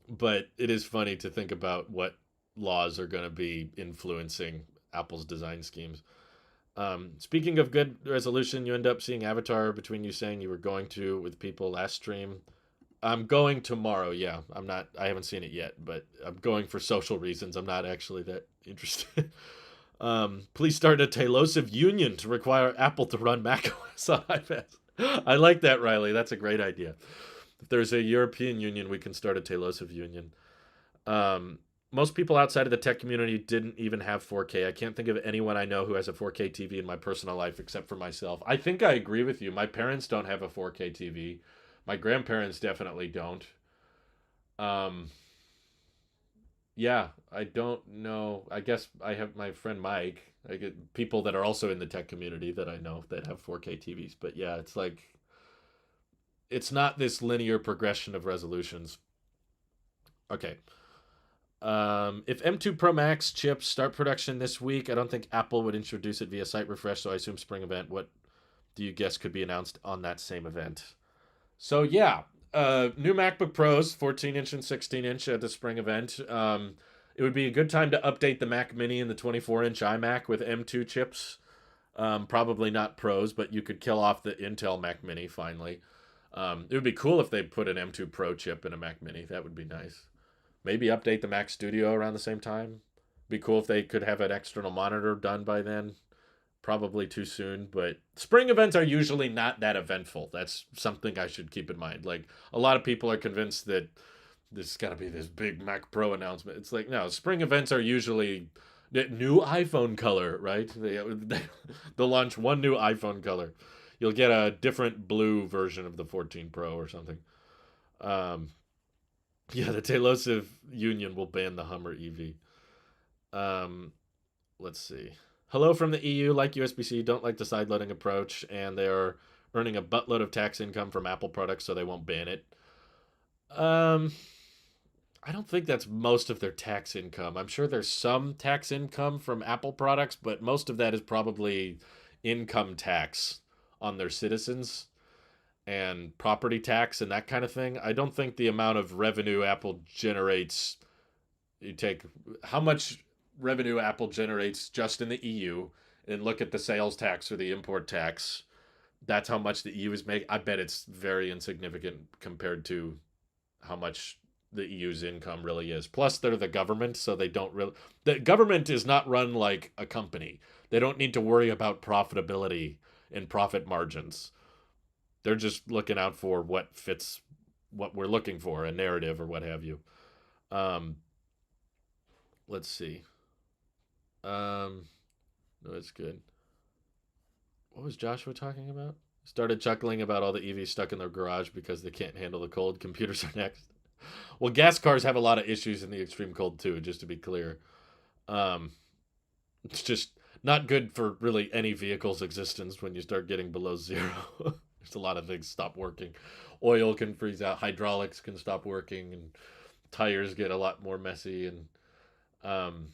but it is funny to think about what laws are going to be influencing Apple's design schemes. Speaking of good resolution, you end up seeing Avatar between you saying you were going to with people last stream. I'm going tomorrow. Yeah, I'm not. I haven't seen it yet, but I'm going for social reasons. I'm not actually that interested. Please start a Tailosive union to require Apple to run macOS on iPads. I like that, Riley. That's a great idea. If there's a European union, we can start a Tailosive union. Most people outside of the tech community didn't even have 4K. I can't think of anyone I know who has a 4K TV in my personal life except for myself. I think I agree with you. My parents don't have a 4K TV. My grandparents definitely don't. Um, yeah, I don't know. I guess I have my friend Mike. I get people that are also in the tech community that I know that have 4K TVs. But yeah, it's like it's not this linear progression of resolutions. Okay. If M2 Pro Max chips start production this week, I don't think Apple would introduce it via site refresh, so I assume spring event. What do you guess could be announced on that same event? So yeah, new MacBook Pros, 14-inch and 16-inch at the spring event. It would be a good time to update the Mac Mini and the 24-inch iMac with M2 chips. Probably not Pros, but you could kill off the Intel Mac Mini finally. It would be cool if they put an M2 Pro chip in a Mac Mini. That would be nice. Maybe update the Mac Studio around the same time. Be cool if they could have an external monitor done by then. Probably too soon, but spring events are usually not that eventful. That's something I should keep in mind. Like, a lot of people are convinced that there's got to be this big Mac Pro announcement. It's like, no, spring events are usually the new iPhone color, right? They'll launch one new iPhone color. You'll get a different blue version of the 14 Pro or something. Um, yeah, the Tailosive Union will ban the Hummer EV. Um, let's see. Hello from the EU, like USB-C, don't like the sideloading approach, and they are earning a buttload of tax income from Apple products, so they won't ban it. Um, I don't think that's most of their tax income. I'm sure there's some tax income from Apple products, but most of that is probably income tax on their citizens and property tax and that kind of thing. I don't think the amount of revenue Apple generates, you take how much revenue Apple generates just in the EU and look at the sales tax or the import tax. That's how much the EU is making. I bet it's very insignificant compared to how much the EU's income really is. Plus, they're the government, so they don't really. The government is not run like a company. They don't need to worry about profitability and profit margins. They're just looking out for what fits what we're looking for, a narrative or what have you. Um, let's see. No, it's good. What was Joshua talking about? Started chuckling about all the EVs stuck in their garage because they can't handle the cold. Computers are next. Well, gas cars have a lot of issues in the extreme cold too, just to be clear. Um, it's just not good for really any vehicle's existence when you start getting below zero. There's a lot of things stop working. Oil can freeze out, hydraulics can stop working, and tires get a lot more messy. And um,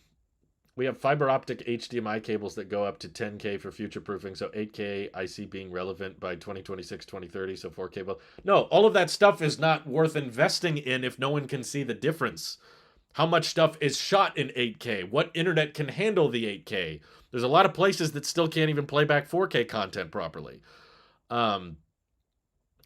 we have fiber optic HDMI cables that go up to 10K for future proofing. So 8K I see being relevant by 2026, 2030. So 4K. Well, no, all of that stuff is not worth investing in if no one can see the difference. How much stuff is shot in 8K? What internet can handle the 8K? There's a lot of places that still can't even play back 4K content properly. Um,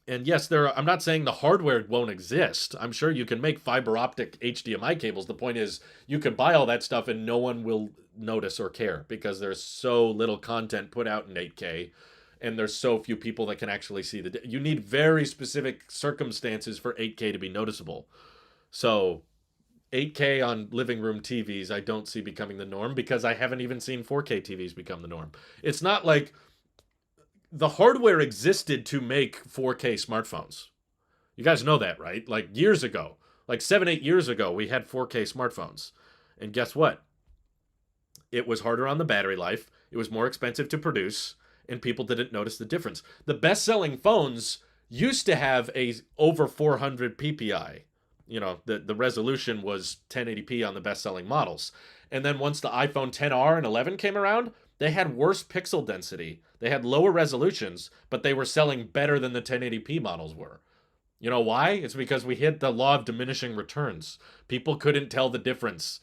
and yes, I'm not saying the hardware won't exist. I'm sure you can make fiber optic HDMI cables. The point is, you can buy all that stuff and no one will notice or care because there's so little content put out in 8K, and there's so few people that can actually see you need very specific circumstances for 8K to be noticeable. So 8K on living room TVs, I don't see becoming the norm because I haven't even seen 4K TVs become the norm. It's not like the hardware existed to make 4K smartphones. You guys know that, right? Like years ago, like 7, 8 years ago, we had 4K smartphones. And guess what? It was harder on the battery life, it was more expensive to produce, and people didn't notice the difference. The best selling phones used to have a over 400 ppi. You know, the resolution was 1080p on the best selling models. And then once the iPhone 10R and 11 came around, they had worse pixel density. They had lower resolutions, but they were selling better than the 1080p models were. You know why? It's because we hit the law of diminishing returns. People couldn't tell the difference.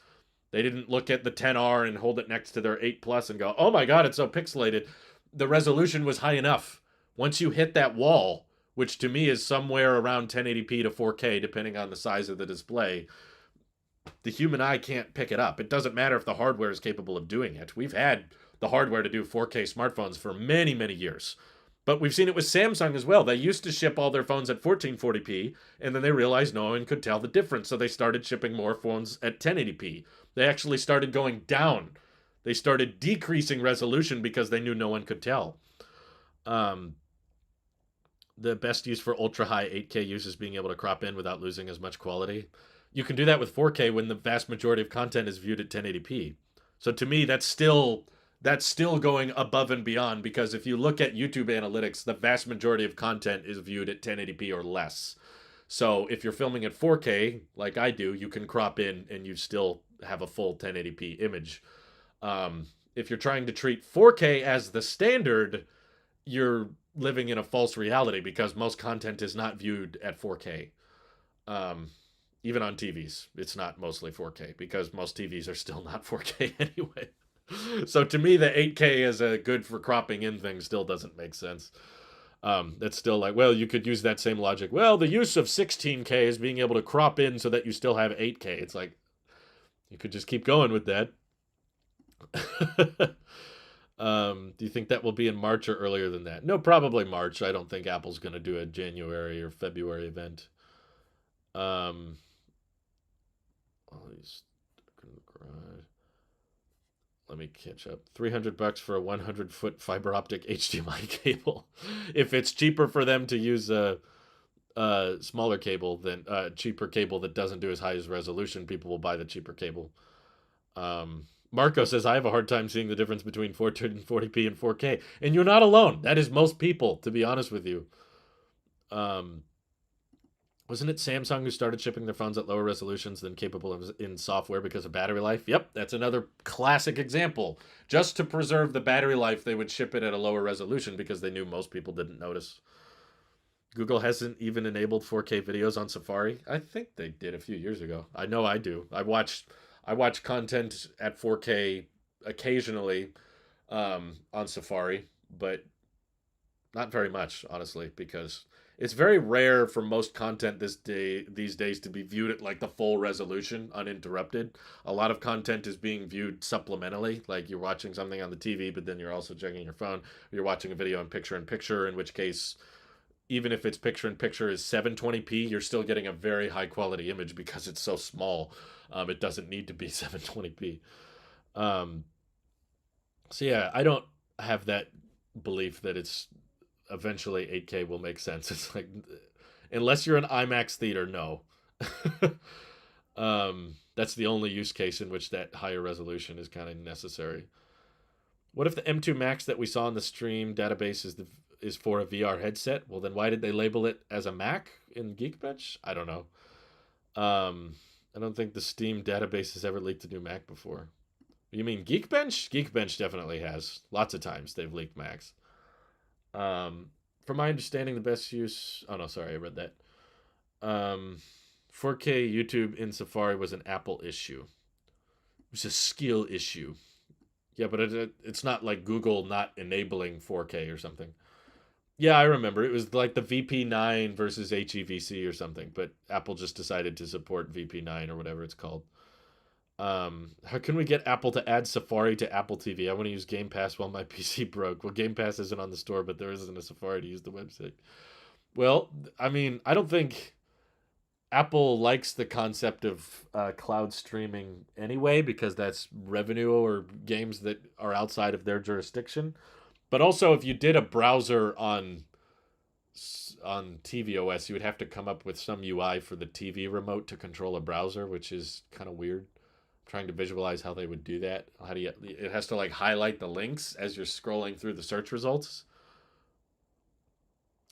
They didn't look at the 10R and hold it next to their 8 Plus and go, oh my God, it's so pixelated. The resolution was high enough. Once you hit that wall, which to me is somewhere around 1080p to 4K, depending on the size of the display, the human eye can't pick it up. It doesn't matter if the hardware is capable of doing it. We've had the hardware to do 4K smartphones for many, many years. But we've seen it with Samsung as well. They used to ship all their phones at 1440p, and then they realized no one could tell the difference, so they started shipping more phones at 1080p. They actually started going down. They started decreasing resolution because they knew no one could tell. Um, the best use for ultra-high 8K use is being able to crop in without losing as much quality. You can do that with 4K when the vast majority of content is viewed at 1080p. So to me, that's still going above and beyond, because if you look at YouTube analytics, the vast majority of content is viewed at 1080p or less. So if you're filming at 4K, like I do, you can crop in and you still have a full 1080p image. If you're trying to treat 4K as the standard, you're living in a false reality because most content is not viewed at 4K. Um, Even on TVs, it's not mostly 4K because most TVs are still not 4K anyway. So to me, the 8K as a good for cropping in thing still doesn't make sense. That's still like, well, you could use that same logic. Well, the use of 16K is being able to crop in so that you still have 8K. It's like, you could just keep going with that. Do you think that will be in March or earlier than that? No, probably March. I don't think Apple's going to do a January or February event. Um, all these let me catch up. $300 for a 100-foot fiber optic HDMI cable. If it's cheaper for them to use a smaller cable than cheaper cable that doesn't do as high as resolution, people will buy the cheaper cable. Marco says I have a hard time seeing the difference between 440p and 4K, and you're not alone. That is most people, to be honest with you. Wasn't it Samsung who started shipping their phones at lower resolutions than capable of in software because of battery life? Yep, that's another classic example. Just to preserve the battery life, they would ship it at a lower resolution because they knew most people didn't notice. Google hasn't even enabled 4K videos on Safari. I think they did a few years ago. I know I do. I watch content at 4K occasionally on Safari, but not very much, honestly, because it's very rare for most content these days to be viewed at like the full resolution uninterrupted. A lot of content is being viewed supplementally, like you're watching something on the TV, but then you're also checking your phone. You're watching a video in picture, in which case, even if it's picture in picture is 720p, you're still getting a very high quality image because it's so small. It doesn't need to be 720p. So yeah, I don't have that belief that it's eventually 8K will make sense. It's like, unless you're an IMAX theater, no. That's the only use case in which that higher resolution is kind of necessary. What if the M2 Max that we saw in the stream database is for a VR headset? Well, then why did they label it as a Mac in Geekbench? I don't know. I don't think the Steam database has ever leaked a new Mac before. You mean Geekbench? Geekbench definitely has. Lots of times they've leaked Macs. From my understanding, the best use. Oh no, sorry, I read that. 4K YouTube in Safari was an Apple issue. It was a skill issue. Yeah, but it's not like Google not enabling 4K or something. Yeah, I remember. It was like the VP9 versus HEVC or something, but Apple just decided to support VP9 or whatever it's called. How can we get Apple to add Safari to Apple TV? I want to use Game Pass while my PC broke. Well, Game Pass isn't on the store, but there isn't a Safari to use the website. Well, I mean, I don't think Apple likes the concept of cloud streaming anyway because that's revenue or games that are outside of their jurisdiction. But also, if you did a browser on tvOS, you would have to come up with some UI for the TV remote to control a browser, which is kind of weird. I'm trying to visualize how they would do that. How do you? It has to like highlight the links as you're scrolling through the search results.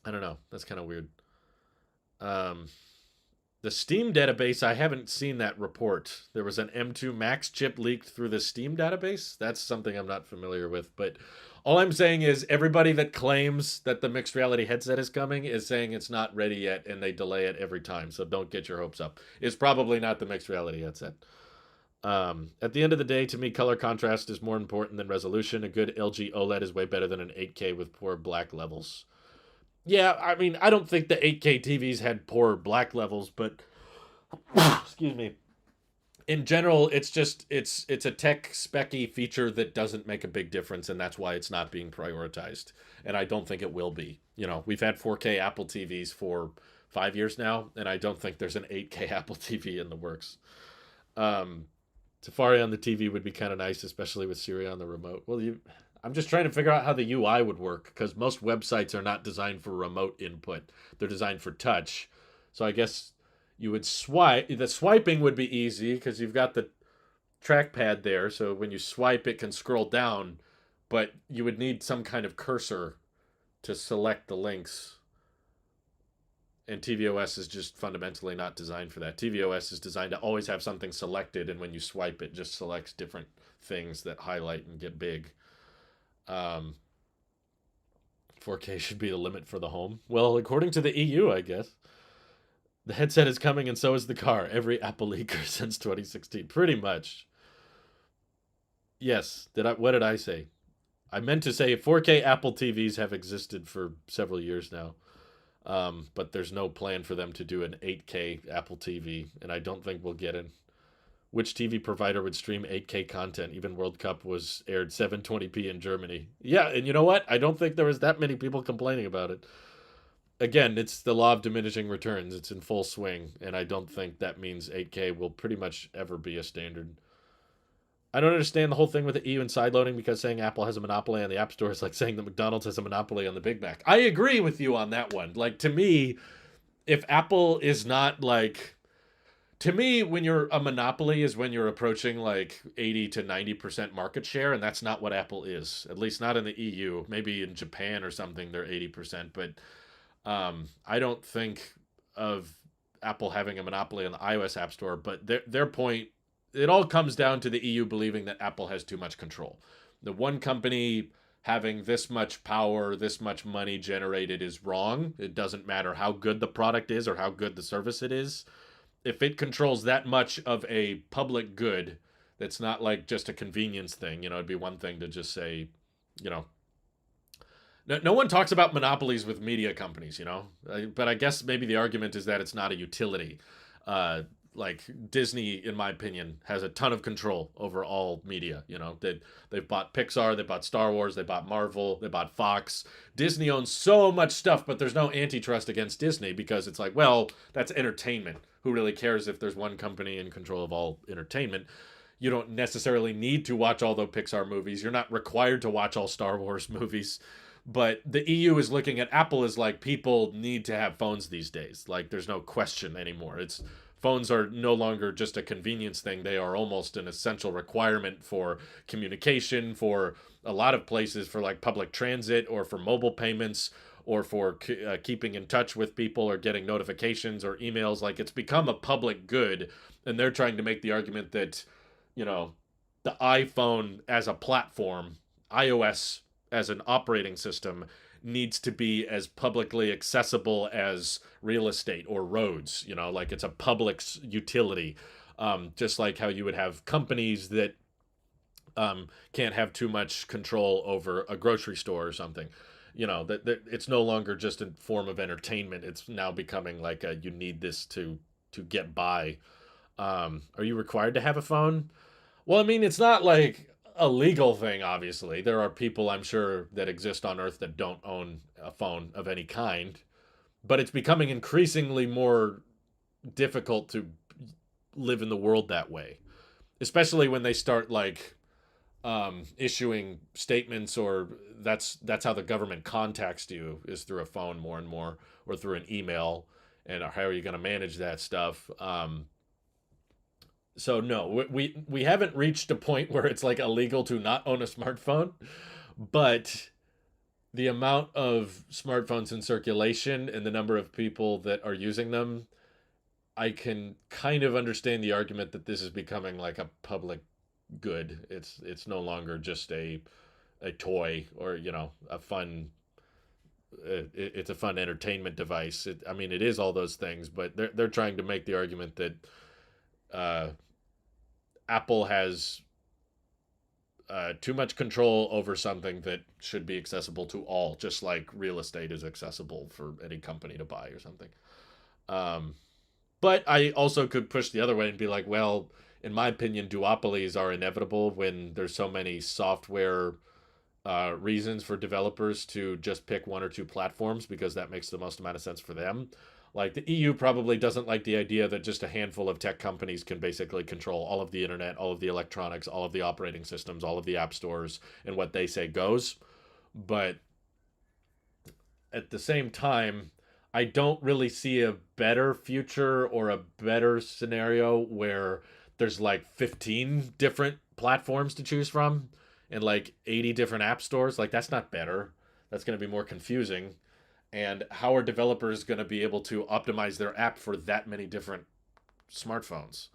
I don't know. That's kind of weird. Um, the Steam database, I haven't seen that report. There was an M2 Max chip leaked through the Steam database. That's something I'm not familiar with. But all I'm saying is everybody that claims that the mixed reality headset is coming is saying it's not ready yet and they delay it every time. So don't get your hopes up. It's probably not the mixed reality headset. At the end of the day, to me, color contrast is more important than resolution. A good LG OLED is way better than an 8K with poor black levels. Yeah, I mean, I don't think the 8K TVs had poor black levels, but excuse me. In general, it's a tech specky feature that doesn't make a big difference, and that's why it's not being prioritized. And I don't think it will be. You know, we've had 4K Apple TVs for 5 years now, and I don't think there's an 8K Apple TV in the works. Safari on the TV would be kind of nice, especially with Siri on the remote. Well, I'm just trying to figure out how the UI would work because most websites are not designed for remote input. They're designed for touch. So I guess you would swipe. The swiping would be easy because you've got the trackpad there. So when you swipe, it can scroll down. But you would need some kind of cursor to select the links. And tvOS is just fundamentally not designed for that. tvOS is designed to always have something selected, and when you swipe, it just selects different things that highlight and get big. Um, 4K should be the limit for the home. Well, according to the EU, I guess. The headset is coming, and so is the car. Every Apple leaker since 2016, pretty much. Yes. What did I say? I meant to say 4K Apple TVs have existed for several years now, but there's no plan for them to do an 8K Apple TV, and I don't think we'll get in. Which TV provider would stream 8K content? Even World Cup was aired 720p in Germany. Yeah, and you know what? I don't think there was that many people complaining about it. Again, it's the law of diminishing returns. It's in full swing, and I don't think that means 8K will pretty much ever be a standard. I don't understand the whole thing with the EU and sideloading, because saying Apple has a monopoly on the App Store is like saying that McDonald's has a monopoly on the Big Mac. I agree with you on that one. Like, to me, if Apple is not like, to me, when you're a monopoly is when you're approaching like 80 to 90% market share, and that's not what Apple is. At least not in the EU. Maybe in Japan or something, they're 80%, but I don't think of Apple having a monopoly on the iOS App Store, but their point, it all comes down to the EU believing that Apple has too much control. The one company having this much power, this much money generated is wrong. It doesn't matter how good the product is or how good the service it is. If it controls that much of a public good, that's not like just a convenience thing. It'd be one thing to just say, you know, no one talks about monopolies with media companies, but I guess maybe the argument is that it's not a utility. Like Disney, in my opinion, has a ton of control over all media. They've bought Pixar, they bought Star Wars, they bought Marvel, they bought Fox. Disney owns so much stuff, but there's no antitrust against Disney, because it's like, well, that's entertainment. Who really cares if there's one company in control of all entertainment? You don't necessarily need to watch all the Pixar movies. You're not required to watch all Star Wars movies. But the EU is looking at Apple as like, people need to have phones these days. Like, there's no question anymore. Phones are no longer just a convenience thing. They are almost an essential requirement for communication, for a lot of places, for like public transit, or for mobile payments, or for keeping in touch with people, or getting notifications or emails. Like, it's become a public good, and they're trying to make the argument that, the iPhone as a platform, iOS as an operating system, needs to be as publicly accessible as real estate or roads. Like, it's a public utility. Just like how you would have companies that can't have too much control over a grocery store or something. That it's no longer just a form of entertainment. It's now becoming like you need this to get by. Are you required to have a phone? Well, I mean, it's not like a legal thing, obviously. There are people, I'm sure, that exist on Earth that don't own a phone of any kind. But it's becoming increasingly more difficult to live in the world that way. Especially when they start, like, issuing statements, or that's how the government contacts you, is through a phone more and more, or through an email. And how are you going to manage that stuff? So no, we haven't reached a point where it's like illegal to not own a smartphone, but the amount of smartphones in circulation and the number of people that are using them, I can kind of understand the argument that this is becoming like a public good. It's no longer just a toy, or a fun. It's a fun entertainment device. I mean, it is all those things, but they're trying to make the argument that Apple has too much control over something that should be accessible to all, just like real estate is accessible for any company to buy or something. But I also could push the other way and be like, well, in my opinion, duopolies are inevitable when there's so many software reasons for developers to just pick one or two platforms, because that makes the most amount of sense for them. Like, the EU probably doesn't like the idea that just a handful of tech companies can basically control all of the internet, all of the electronics, all of the operating systems, all of the app stores, and what they say goes. But at the same time, I don't really see a better future or a better scenario where there's like 15 different platforms to choose from and like 80 different app stores. Like, that's not better. That's going to be more confusing. And how are developers going to be able to optimize their app for that many different smartphones?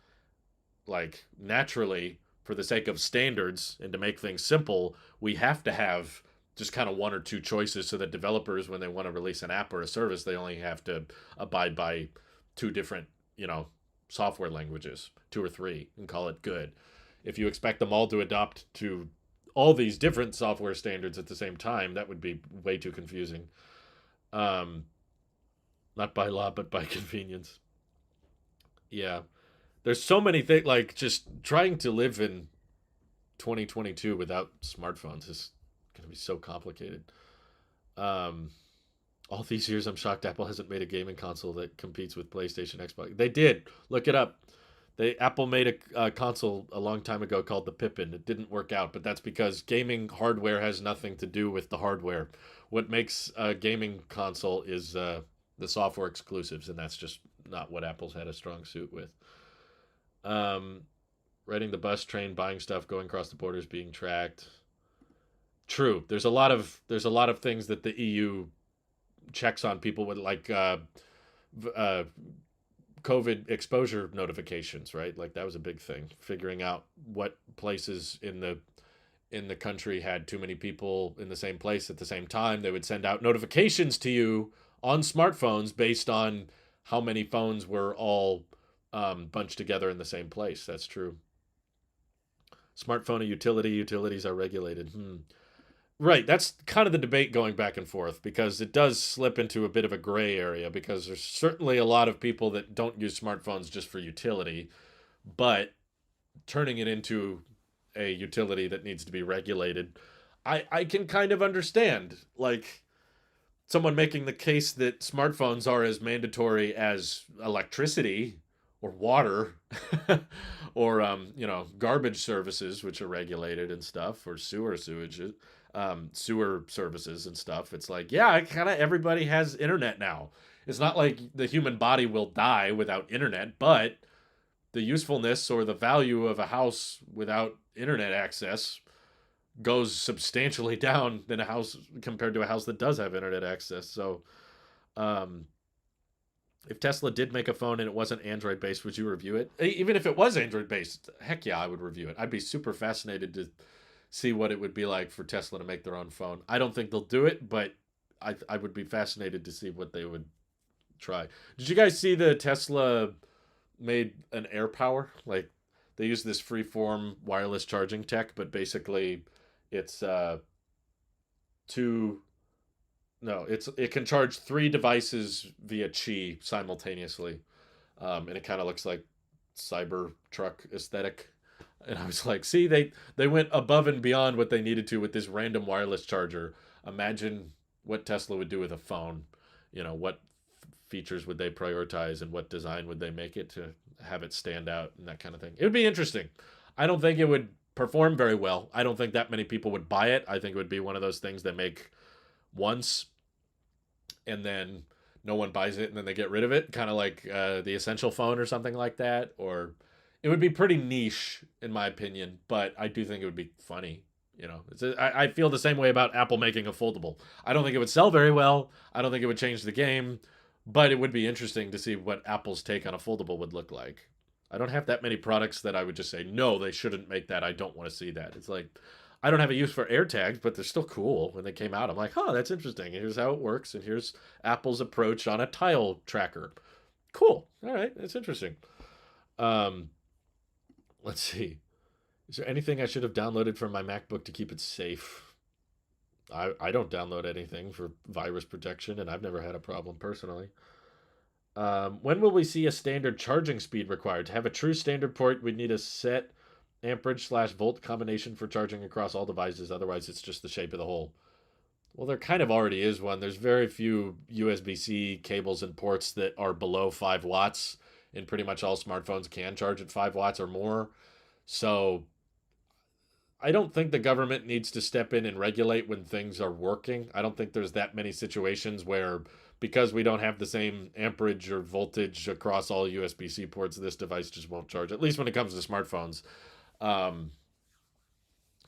Like, naturally, for the sake of standards and to make things simple, we have to have just kind of one or two choices so that developers, when they want to release an app or a service, they only have to abide by two different, you know, software languages, two or three, and call it good. If you expect them all to adopt to all these different software standards at the same time, that would be way too confusing. Um, Not by law, but by convenience. Yeah. There's so many things, like just trying to live in 2022 without smartphones is going to be so complicated. Um, all these years, I'm shocked Apple hasn't made a gaming console that competes with PlayStation, Xbox. They did. Look it up. Apple made a console a long time ago called the Pippin. It didn't work out, but that's because gaming hardware has nothing to do with the hardware. What makes a gaming console is the software exclusives, and that's just not what Apple's had a strong suit with. Um, Riding the bus, train, buying stuff, going across the borders, being tracked. True. There's a lot of things that the EU checks on people with, like uh, COVID exposure notifications, right? Like that was a big thing. Figuring out what places in the country had too many people in the same place at the same time. They would send out notifications to you on smartphones based on how many phones were all bunched together in the same place. That's true. Smartphone a utility. Utilities are regulated. Right. That's kind of the debate going back and forth because it does slip into a bit of a gray area because there's certainly a lot of people that don't use smartphones just for utility, but turning it into a utility that needs to be regulated, I can kind of understand. Like someone making the case that smartphones are as mandatory as electricity or water or garbage services which are regulated and stuff, or sewer services and stuff. It's like, yeah, kind of everybody has internet now. It's not like the human body will die without internet, but the usefulness or the value of a house without internet access goes substantially down than a house compared to a house that does have internet access. So, um, if Tesla did make a phone and it wasn't Android based, would you review it? Even if it was Android based, heck yeah, I would review it. I'd be super fascinated to see what it would be like for Tesla to make their own phone. I don't think they'll do it, but I would be fascinated to see what they would try. Did you guys see the Tesla made an air power? Like they use this freeform wireless charging tech, but basically it's two no, it can charge three devices via Qi simultaneously, and it kind of looks like cyber truck aesthetic. And I was like, see, they went above and beyond what they needed to with this random wireless charger. Imagine what Tesla would do with a phone. What features would they prioritize and what design would they make it to have it stand out and that kind of thing. It would be interesting. I don't think it would perform very well. I don't think that many people would buy it. I think it would be one of those things they make once and then no one buys it and then they get rid of it, kind of like the essential phone or something like that. Or it would be pretty niche in my opinion, but I do think it would be funny. I feel the same way about Apple making a foldable. I don't think it would sell very well. I don't think it would change the game, but it would be interesting to see what Apple's take on a foldable would look like. I don't have that many products that I would just say no, they shouldn't make that. I don't want to see that. It's like I don't have a use for AirTags, but they're still cool. When they came out, I'm like, oh, that's interesting. Here's how it works, and here's Apple's approach on a tile tracker. Cool. All right, that's interesting. Um, let's see. Is there anything I should have downloaded from my MacBook to keep it safe? I don't download anything for virus protection, and I've never had a problem personally. When will we see a standard charging speed required? To have a true standard port, we need a set amperage/volt combination for charging across all devices. Otherwise, it's just the shape of the hole. Well, there kind of already is one. There's very few USB-C cables and ports that are below 5 watts, and pretty much all smartphones can charge at 5 watts or more. So I don't think the government needs to step in and regulate when things are working. I don't think there's that many situations where, because we don't have the same amperage or voltage across all USB-C ports, this device just won't charge, at least when it comes to smartphones. Um,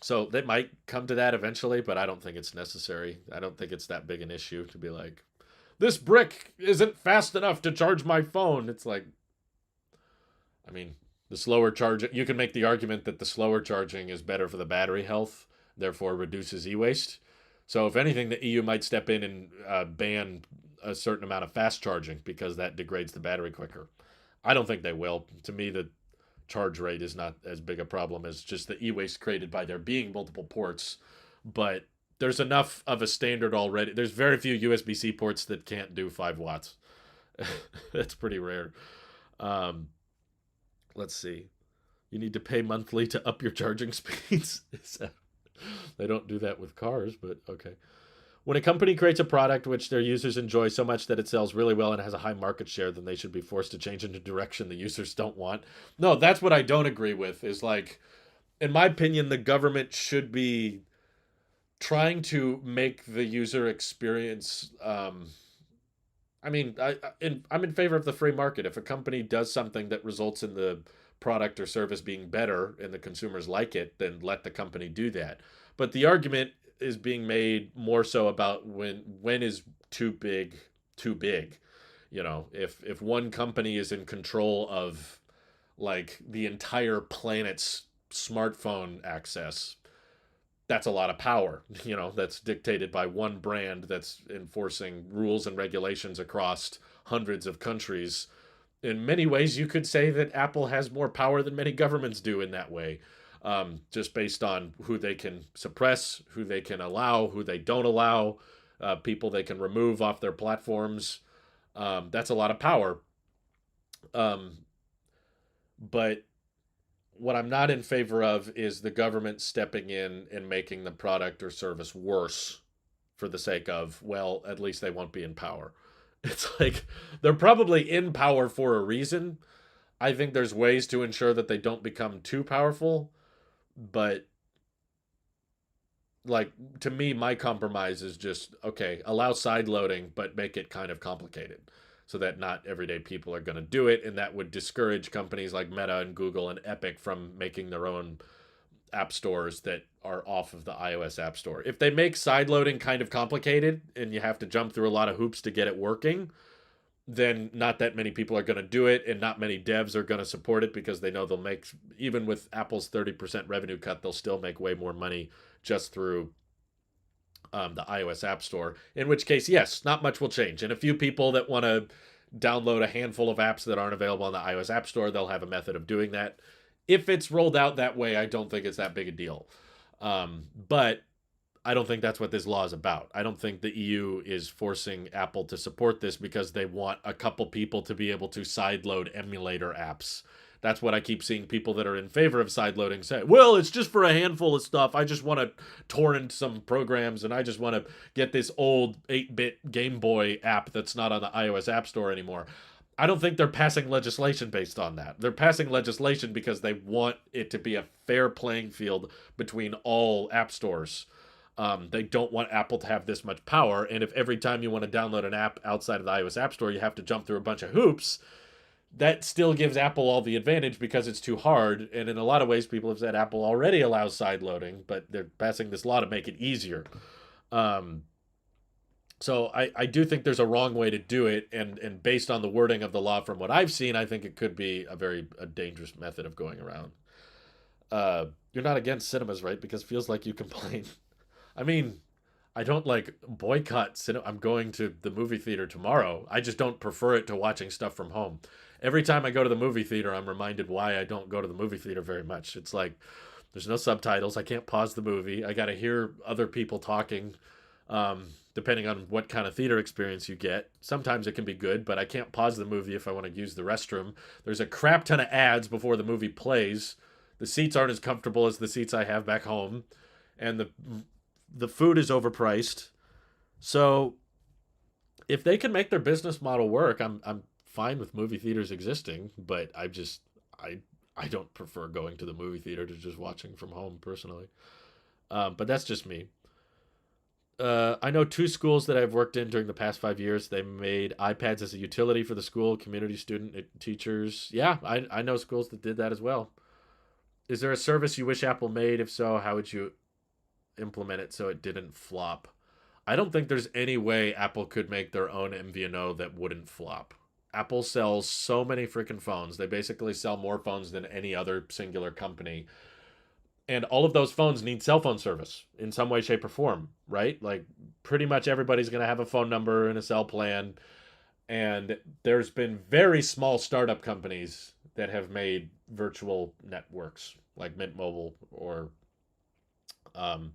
so they might come to that eventually, but I don't think it's necessary. I don't think it's that big an issue to be like, this brick isn't fast enough to charge my phone. It's like, I mean, the slower charging, you can make the argument that the slower charging is better for the battery health, therefore reduces e-waste. So if anything, the EU might step in and ban a certain amount of fast charging because that degrades the battery quicker. I don't think they will. To me, the charge rate is not as big a problem as just the e-waste created by there being multiple ports. But there's enough of a standard already. There's very few USB-C ports that can't do 5 watts. That's pretty rare. Um, let's see. You need to pay monthly to up your charging speeds. They don't do that with cars, but okay. When a company creates a product which their users enjoy so much that it sells really well and has a high market share, then they should be forced to change in a direction the users don't want. No, that's what I don't agree with, is like, in my opinion, the government should be trying to make the user experience. I mean, I'm in favor of the free market. If a company does something that results in the product or service being better and the consumers like it, then let the company do that. But the argument is being made more so about when is too big. You know, if one company is in control of like the entire planet's smartphone access, that's a lot of power. You know, that's dictated by one brand that's enforcing rules and regulations across hundreds of countries. In many ways, you could say that Apple has more power than many governments do in that way, just based on who they can suppress, who they can allow, who they don't allow, people they can remove off their platforms. That's a lot of power. Um, but what I'm not in favor of is the government stepping in and making the product or service worse for the sake of, well, at least they won't be in power. It's like they're probably in power for a reason. I think there's ways to ensure that they don't become too powerful, but like to me my compromise is just okay, allow side loading but make it kind of complicated so that not everyday people are going to do it, and that would discourage companies like Meta and Google and Epic from making their own app stores that are off of the iOS App Store. If they make side loading kind of complicated and you have to jump through a lot of hoops to get it working, then not that many people are going to do it, and not many devs are going to support it because they know they'll make, even with Apple's 30% revenue cut, they'll still make way more money just through the iOS App Store. In which case, yes, not much will change. And a few people that want to download a handful of apps that aren't available on the iOS App Store, they'll have a method of doing that. If it's rolled out that way, I don't think it's that big a deal. But I don't think that's what this law is about. I don't think the EU is forcing Apple to support this because they want a couple people to be able to sideload emulator apps. That's what I keep seeing people that are in favor of sideloading say. Well, it's just for a handful of stuff. I just want to torrent some programs and I just want to get this old 8-bit Game Boy app that's not on the iOS App Store anymore. I don't think they're passing legislation based on that. They're passing legislation because they want it to be a fair playing field between all app stores. They don't want Apple to have this much power, and if every time you want to download an app outside of the iOS App Store, you have to jump through a bunch of hoops, that still gives Apple all the advantage because it's too hard. And in a lot of ways, people have said Apple already allows side loading, but they're passing this law to make it easier. So I do think there's a wrong way to do it, and based on the wording of the law from what I've seen, I think it could be a dangerous method of going around. You're not against cinemas, right? Because it feels like you complain. I mean, I don't like boycott cinema. I'm going to the movie theater tomorrow. I just don't prefer it to watching stuff from home. Every time I go to the movie theater, I'm reminded why I don't go to the movie theater very much. It's like there's no subtitles. I can't pause the movie. I got to hear other people talking. Depending on what kind of theater experience you get. Sometimes it can be good, but I can't pause the movie if I want to use the restroom. There's a crap ton of ads before the movie plays. The seats aren't as comfortable as the seats I have back home, and the food is overpriced. So if they can make their business model work, I'm fine with movie theaters existing, but I don't prefer going to the movie theater to just watching from home personally. But that's just me. I know 2 schools that I've worked in during the past 5 years. They made iPads as a utility for the school, community student teachers. Yeah, I know schools that did that as well. Is there a service you wish Apple made? If so, how would you implement it so it didn't flop? I don't think there's any way Apple could make their own MVNO that wouldn't flop. Apple sells so many freaking phones. They basically sell more phones than any other singular company. And all of those phones need cell phone service in some way, shape, or form, right? Like pretty much everybody's going to have a phone number and a cell plan. And there's been very small startup companies that have made virtual networks like Mint Mobile or um,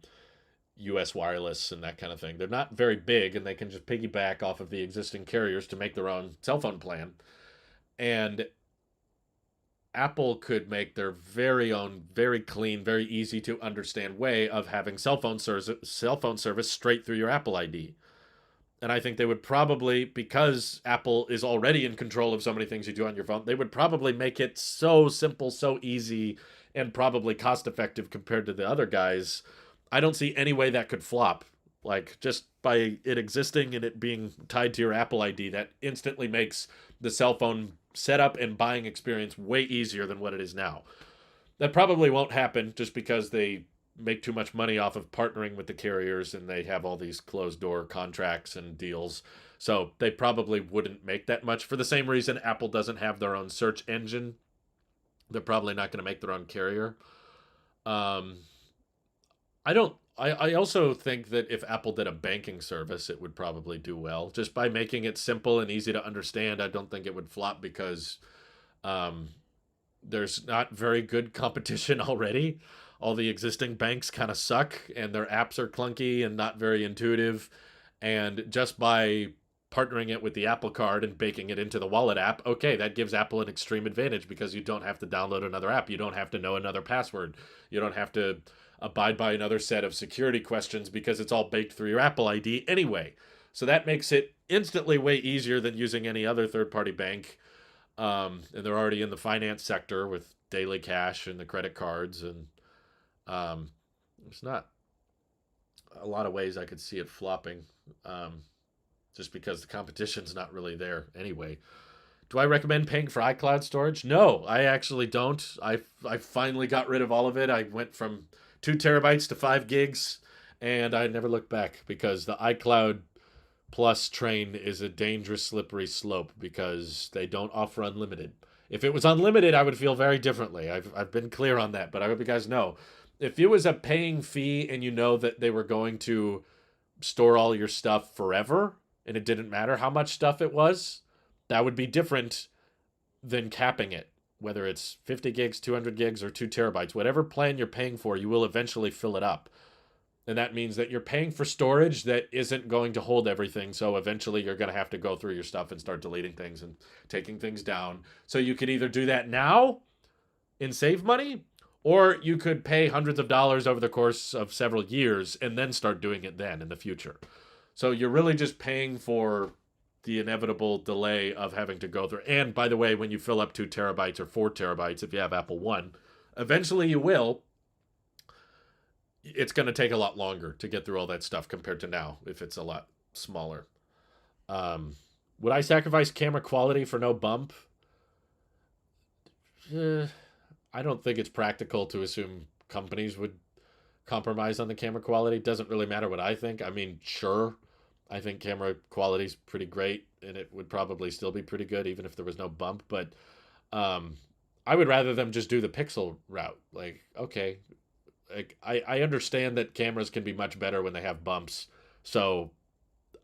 US Wireless and that kind of thing. They're not very big and they can just piggyback off of the existing carriers to make their own cell phone plan. And Apple could make their very own, very clean, very easy to understand way of having cell phone service straight through your Apple ID. And I think they would probably, because Apple is already in control of so many things you do on your phone, they would probably make it so simple, so easy, and probably cost effective compared to the other guys. I don't see any way that could flop. Like, just by it existing and it being tied to your Apple ID, that instantly makes the cell phone setup and buying experience way easier than what it is now. That probably won't happen just because they make too much money off of partnering with the carriers and they have all these closed door contracts and deals. So they probably wouldn't make that much. For the same reason Apple doesn't have their own search engine, they're probably not going to make their own carrier. Um, I don't. I also think that if Apple did a banking service, it would probably do well. Just by making it simple and easy to understand, I don't think it would flop because um, there's not very good competition already. All the existing banks kind of suck and their apps are clunky and not very intuitive. And just by partnering it with the Apple Card and baking it into the Wallet app, okay, that gives Apple an extreme advantage because you don't have to download another app. You don't have to know another password. You don't have to abide by another set of security questions because it's all baked through your Apple ID anyway. So that makes it instantly way easier than using any other third-party bank. And they're already in the finance sector with daily cash and the credit cards. And there's not a lot of ways I could see it flopping just because the competition's not really there anyway. Do I recommend paying for iCloud storage? No, I actually don't. I finally got rid of all of it. I went from 2 terabytes to 5 gigs, and I never looked back because the iCloud Plus train is a dangerous, slippery slope because they don't offer unlimited. If it was unlimited, I would feel very differently. I've been clear on that, but I hope you guys know. If it was a paying fee and you know that they were going to store all your stuff forever and it didn't matter how much stuff it was, that would be different than capping it. Whether it's 50 gigs, 200 gigs, or 2 terabytes, whatever plan you're paying for, you will eventually fill it up. And that means that you're paying for storage that isn't going to hold everything. So eventually you're going to have to go through your stuff and start deleting things and taking things down. So you could either do that now and save money, or you could pay hundreds of dollars over the course of several years and then start doing it then in the future. So you're really just paying for the inevitable delay of having to go through. And by the way, when you fill up 2 terabytes or 4 terabytes, if you have Apple One, eventually you will. It's going to take a lot longer to get through all that stuff compared to now if it's a lot smaller. Would I sacrifice camera quality for no bump? I don't think it's practical to assume companies would compromise on the camera quality. It doesn't really matter what I think. I mean, sure, I think camera quality is pretty great, and it would probably still be pretty good even if there was no bump. But I would rather them just do the pixel route. Like, okay, like I understand that cameras can be much better when they have bumps. So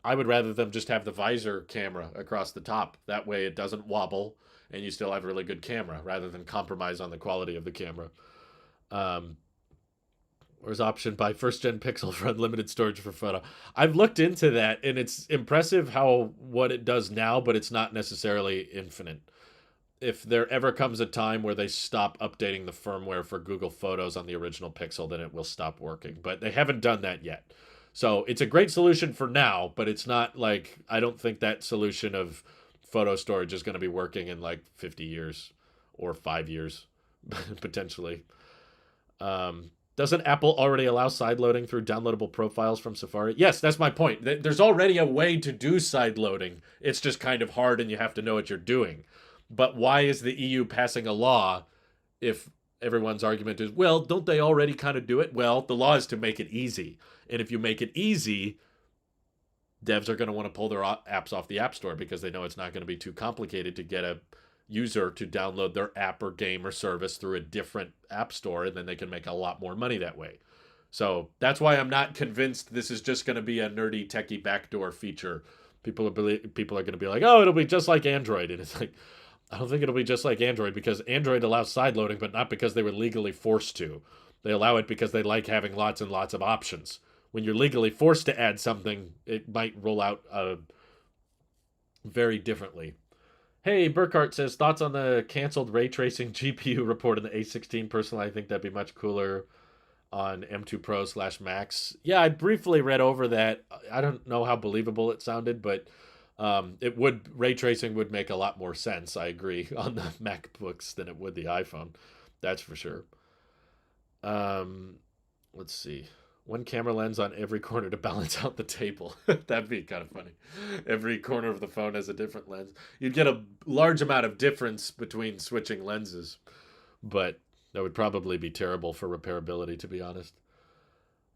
I would rather them just have the visor camera across the top. That way it doesn't wobble and you still have a really good camera rather than compromise on the quality of the camera. Where's option buy first gen Pixel for unlimited storage for photo? I've looked into that and it's impressive how what it does now, but it's not necessarily infinite. If there ever comes a time where they stop updating the firmware for Google Photos on the original Pixel, then it will stop working. But they haven't done that yet. So it's a great solution for now, but it's not like, I don't think that solution of photo storage is going to be working in like 50 years or 5 years, potentially. Doesn't Apple already allow side loading through downloadable profiles from Safari? Yes, that's my point. There's already a way to do side loading. It's just kind of hard and you have to know what you're doing. But why is the EU passing a law if everyone's argument is, well, don't they already kind of do it? Well, the law is to make it easy. And if you make it easy, devs are going to want to pull their apps off the App Store because they know it's not going to be too complicated to get a user to download their app or game or service through a different app store, and then they can make a lot more money that way. So that's why I'm not convinced this is just going to be a nerdy techie backdoor feature. People are going to be like, oh, it'll be just like Android, and it's like, I don't think it'll be just like Android because Android allows sideloading, but not because they were legally forced to. They allow it because they like having lots and lots of options. When you're legally forced to add something, it might roll out very differently. Hey, Burkhart says, thoughts on the canceled ray tracing GPU report in the A16? Personally, I think that'd be much cooler on M2 Pro / Max. Yeah, I briefly read over that. I don't know how believable it sounded, but ray tracing would make a lot more sense. I agree on the MacBooks than it would the iPhone. That's for sure. Let's see. One camera lens on every corner to balance out the table. That'd be kind of funny. Every corner of the phone has a different lens. You'd get a large amount of difference between switching lenses, but that would probably be terrible for repairability, to be honest.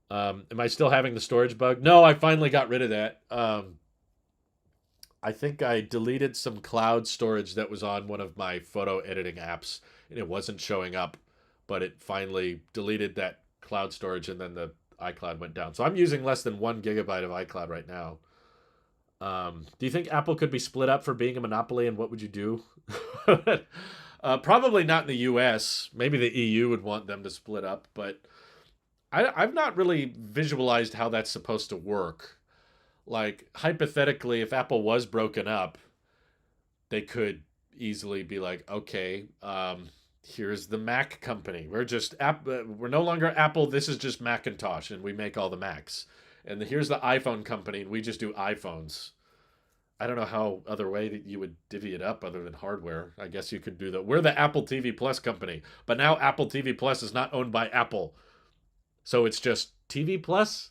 Am I still having the storage bug? No, I finally got rid of that. I think I deleted some cloud storage that was on one of my photo editing apps, and it wasn't showing up, but it finally deleted that cloud storage, and then the iCloud went down. So I'm using less than 1 gigabyte of iCloud right now. Do you think Apple could be split up for being a monopoly, and what would you do? Probably not in the US. Maybe the EU would want them to split up, but I've not really visualized how that's supposed to work. Like, hypothetically, if Apple was broken up, they could easily be like, okay, here's the Mac company. We're no longer Apple. This is just Macintosh, and we make all the Macs. And here's the iPhone company, and we just do iPhones. I don't know how other way that you would divvy it up other than hardware. I guess you could do that. We're the Apple TV Plus company, but now Apple TV Plus is not owned by Apple. So it's just TV Plus.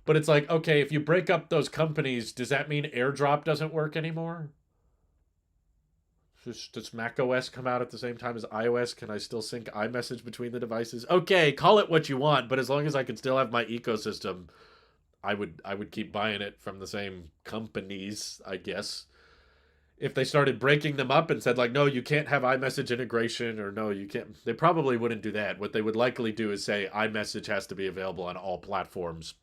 But it's like, okay, if you break up those companies, does that mean AirDrop doesn't work anymore? Does Mac OS come out at the same time as iOS? Can I still sync iMessage between the devices? Okay, call it what you want, but as long as I can still have my ecosystem, I would keep buying it from the same companies, I guess. If they started breaking them up and said, like, no, you can't have iMessage integration, or no, you can't, they probably wouldn't do that. What they would likely do is say iMessage has to be available on all platforms,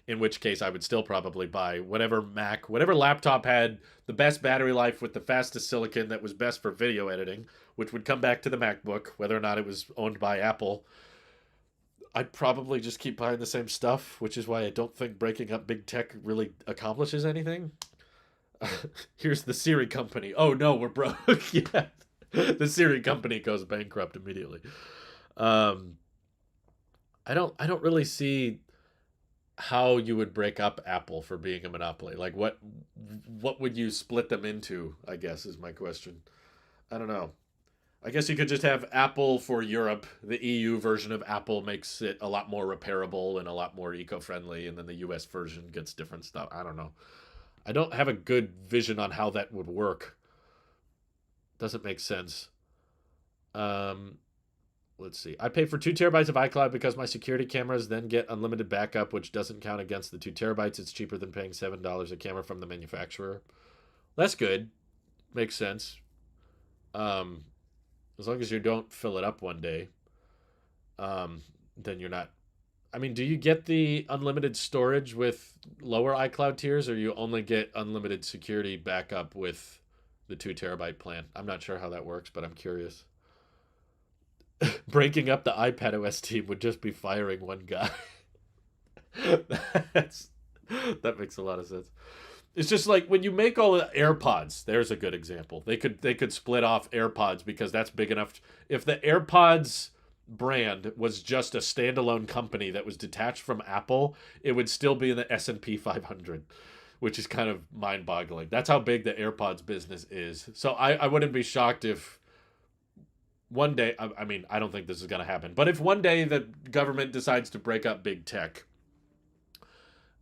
in which case I would still probably buy whatever laptop had the best battery life with the fastest silicon that was best for video editing, which would come back to the MacBook, whether or not it was owned by Apple. I'd probably just keep buying the same stuff, which is why I don't think breaking up big tech really accomplishes anything. Here's the Siri company. Oh no, we're broke. Yeah. The Siri company goes bankrupt immediately. I don't really see how you would break up Apple for being a monopoly. Like, what would you split them into, I guess, is my question. I don't know. I guess you could just have Apple for Europe. The EU version of Apple makes it a lot more repairable and a lot more eco-friendly, and then the US version gets different stuff. I don't know. I don't have a good vision on how that would work. Doesn't make sense. Um, let's see. I pay for 2 terabytes of iCloud because my security cameras then get unlimited backup, which doesn't count against the 2 terabytes. It's cheaper than paying $7 a camera from the manufacturer. That's good. Makes sense. As long as you don't fill it up one day, then you're not. I mean, do you get the unlimited storage with lower iCloud tiers, or you only get unlimited security backup with the 2 terabyte plan? I'm not sure how that works, but I'm curious. Breaking up the iPad OS team would just be firing one guy. That makes a lot of sense. It's just like when you make all the AirPods, there's a good example. They could split off AirPods because that's big enough. If the AirPods brand was just a standalone company that was detached from Apple, it would still be in the S&P 500, which is kind of mind-boggling. That's how big the AirPods business is. So I wouldn't be shocked if one day, I mean, I don't think this is going to happen, but if one day the government decides to break up big tech,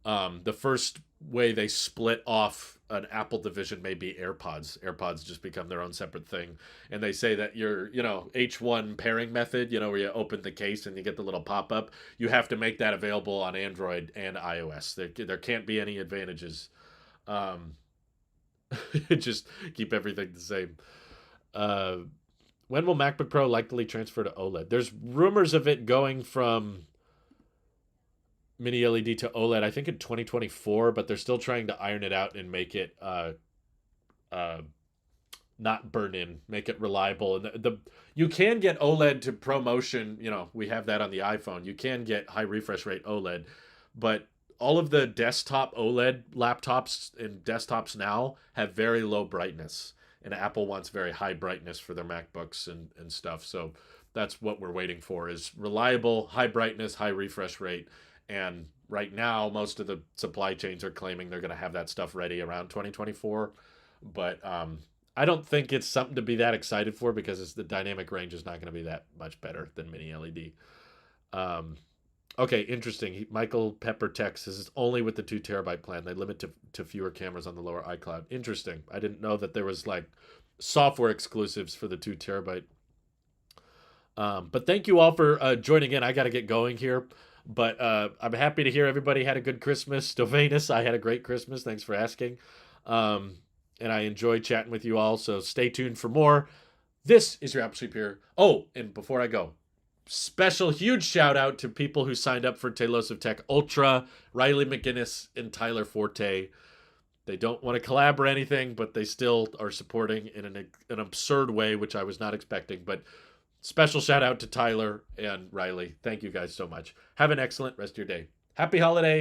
the first way they split off an Apple division may be AirPods. AirPods just become their own separate thing, and they say that your H1 pairing method, where you open the case and you get the little pop up, you have to make that available on Android and iOS. There can't be any advantages. Um, just keep everything the same. Uh, when will MacBook Pro likely transfer to OLED? There's rumors of it going from mini LED to OLED, I think in 2024, but they're still trying to iron it out and make it uh, not burn in, make it reliable. And the you can get OLED to ProMotion. We have that on the iPhone. You can get high refresh rate OLED, but all of the desktop OLED laptops and desktops now have very low brightness, and Apple wants very high brightness for their MacBooks and stuff. So that's what we're waiting for, is reliable, high brightness, high refresh rate. And right now, most of the supply chains are claiming they're going to have that stuff ready around 2024. But I don't think it's something to be that excited for, because the dynamic range is not going to be that much better than mini LED. Okay, interesting. Michael Pepper Tech says it's only with the 2 terabyte plan. They limit to fewer cameras on the lower iCloud. Interesting. I didn't know that there was like software exclusives for the 2 terabyte. But thank you all for joining in. I got to get going here. But I'm happy to hear everybody had a good Christmas. Stovanus, I had a great Christmas. Thanks for asking. And I enjoyed chatting with you all. So stay tuned for more. This is your Apple Sweep here. Oh, and before I go, special huge shout out to people who signed up for Tailosive Tech Ultra, Riley McGinnis and Tyler Forte. They don't want to collab or anything, but they still are supporting in an absurd way, which I was not expecting. But special shout out to Tyler and Riley. Thank you guys so much. Have an excellent rest of your day. Happy holidays.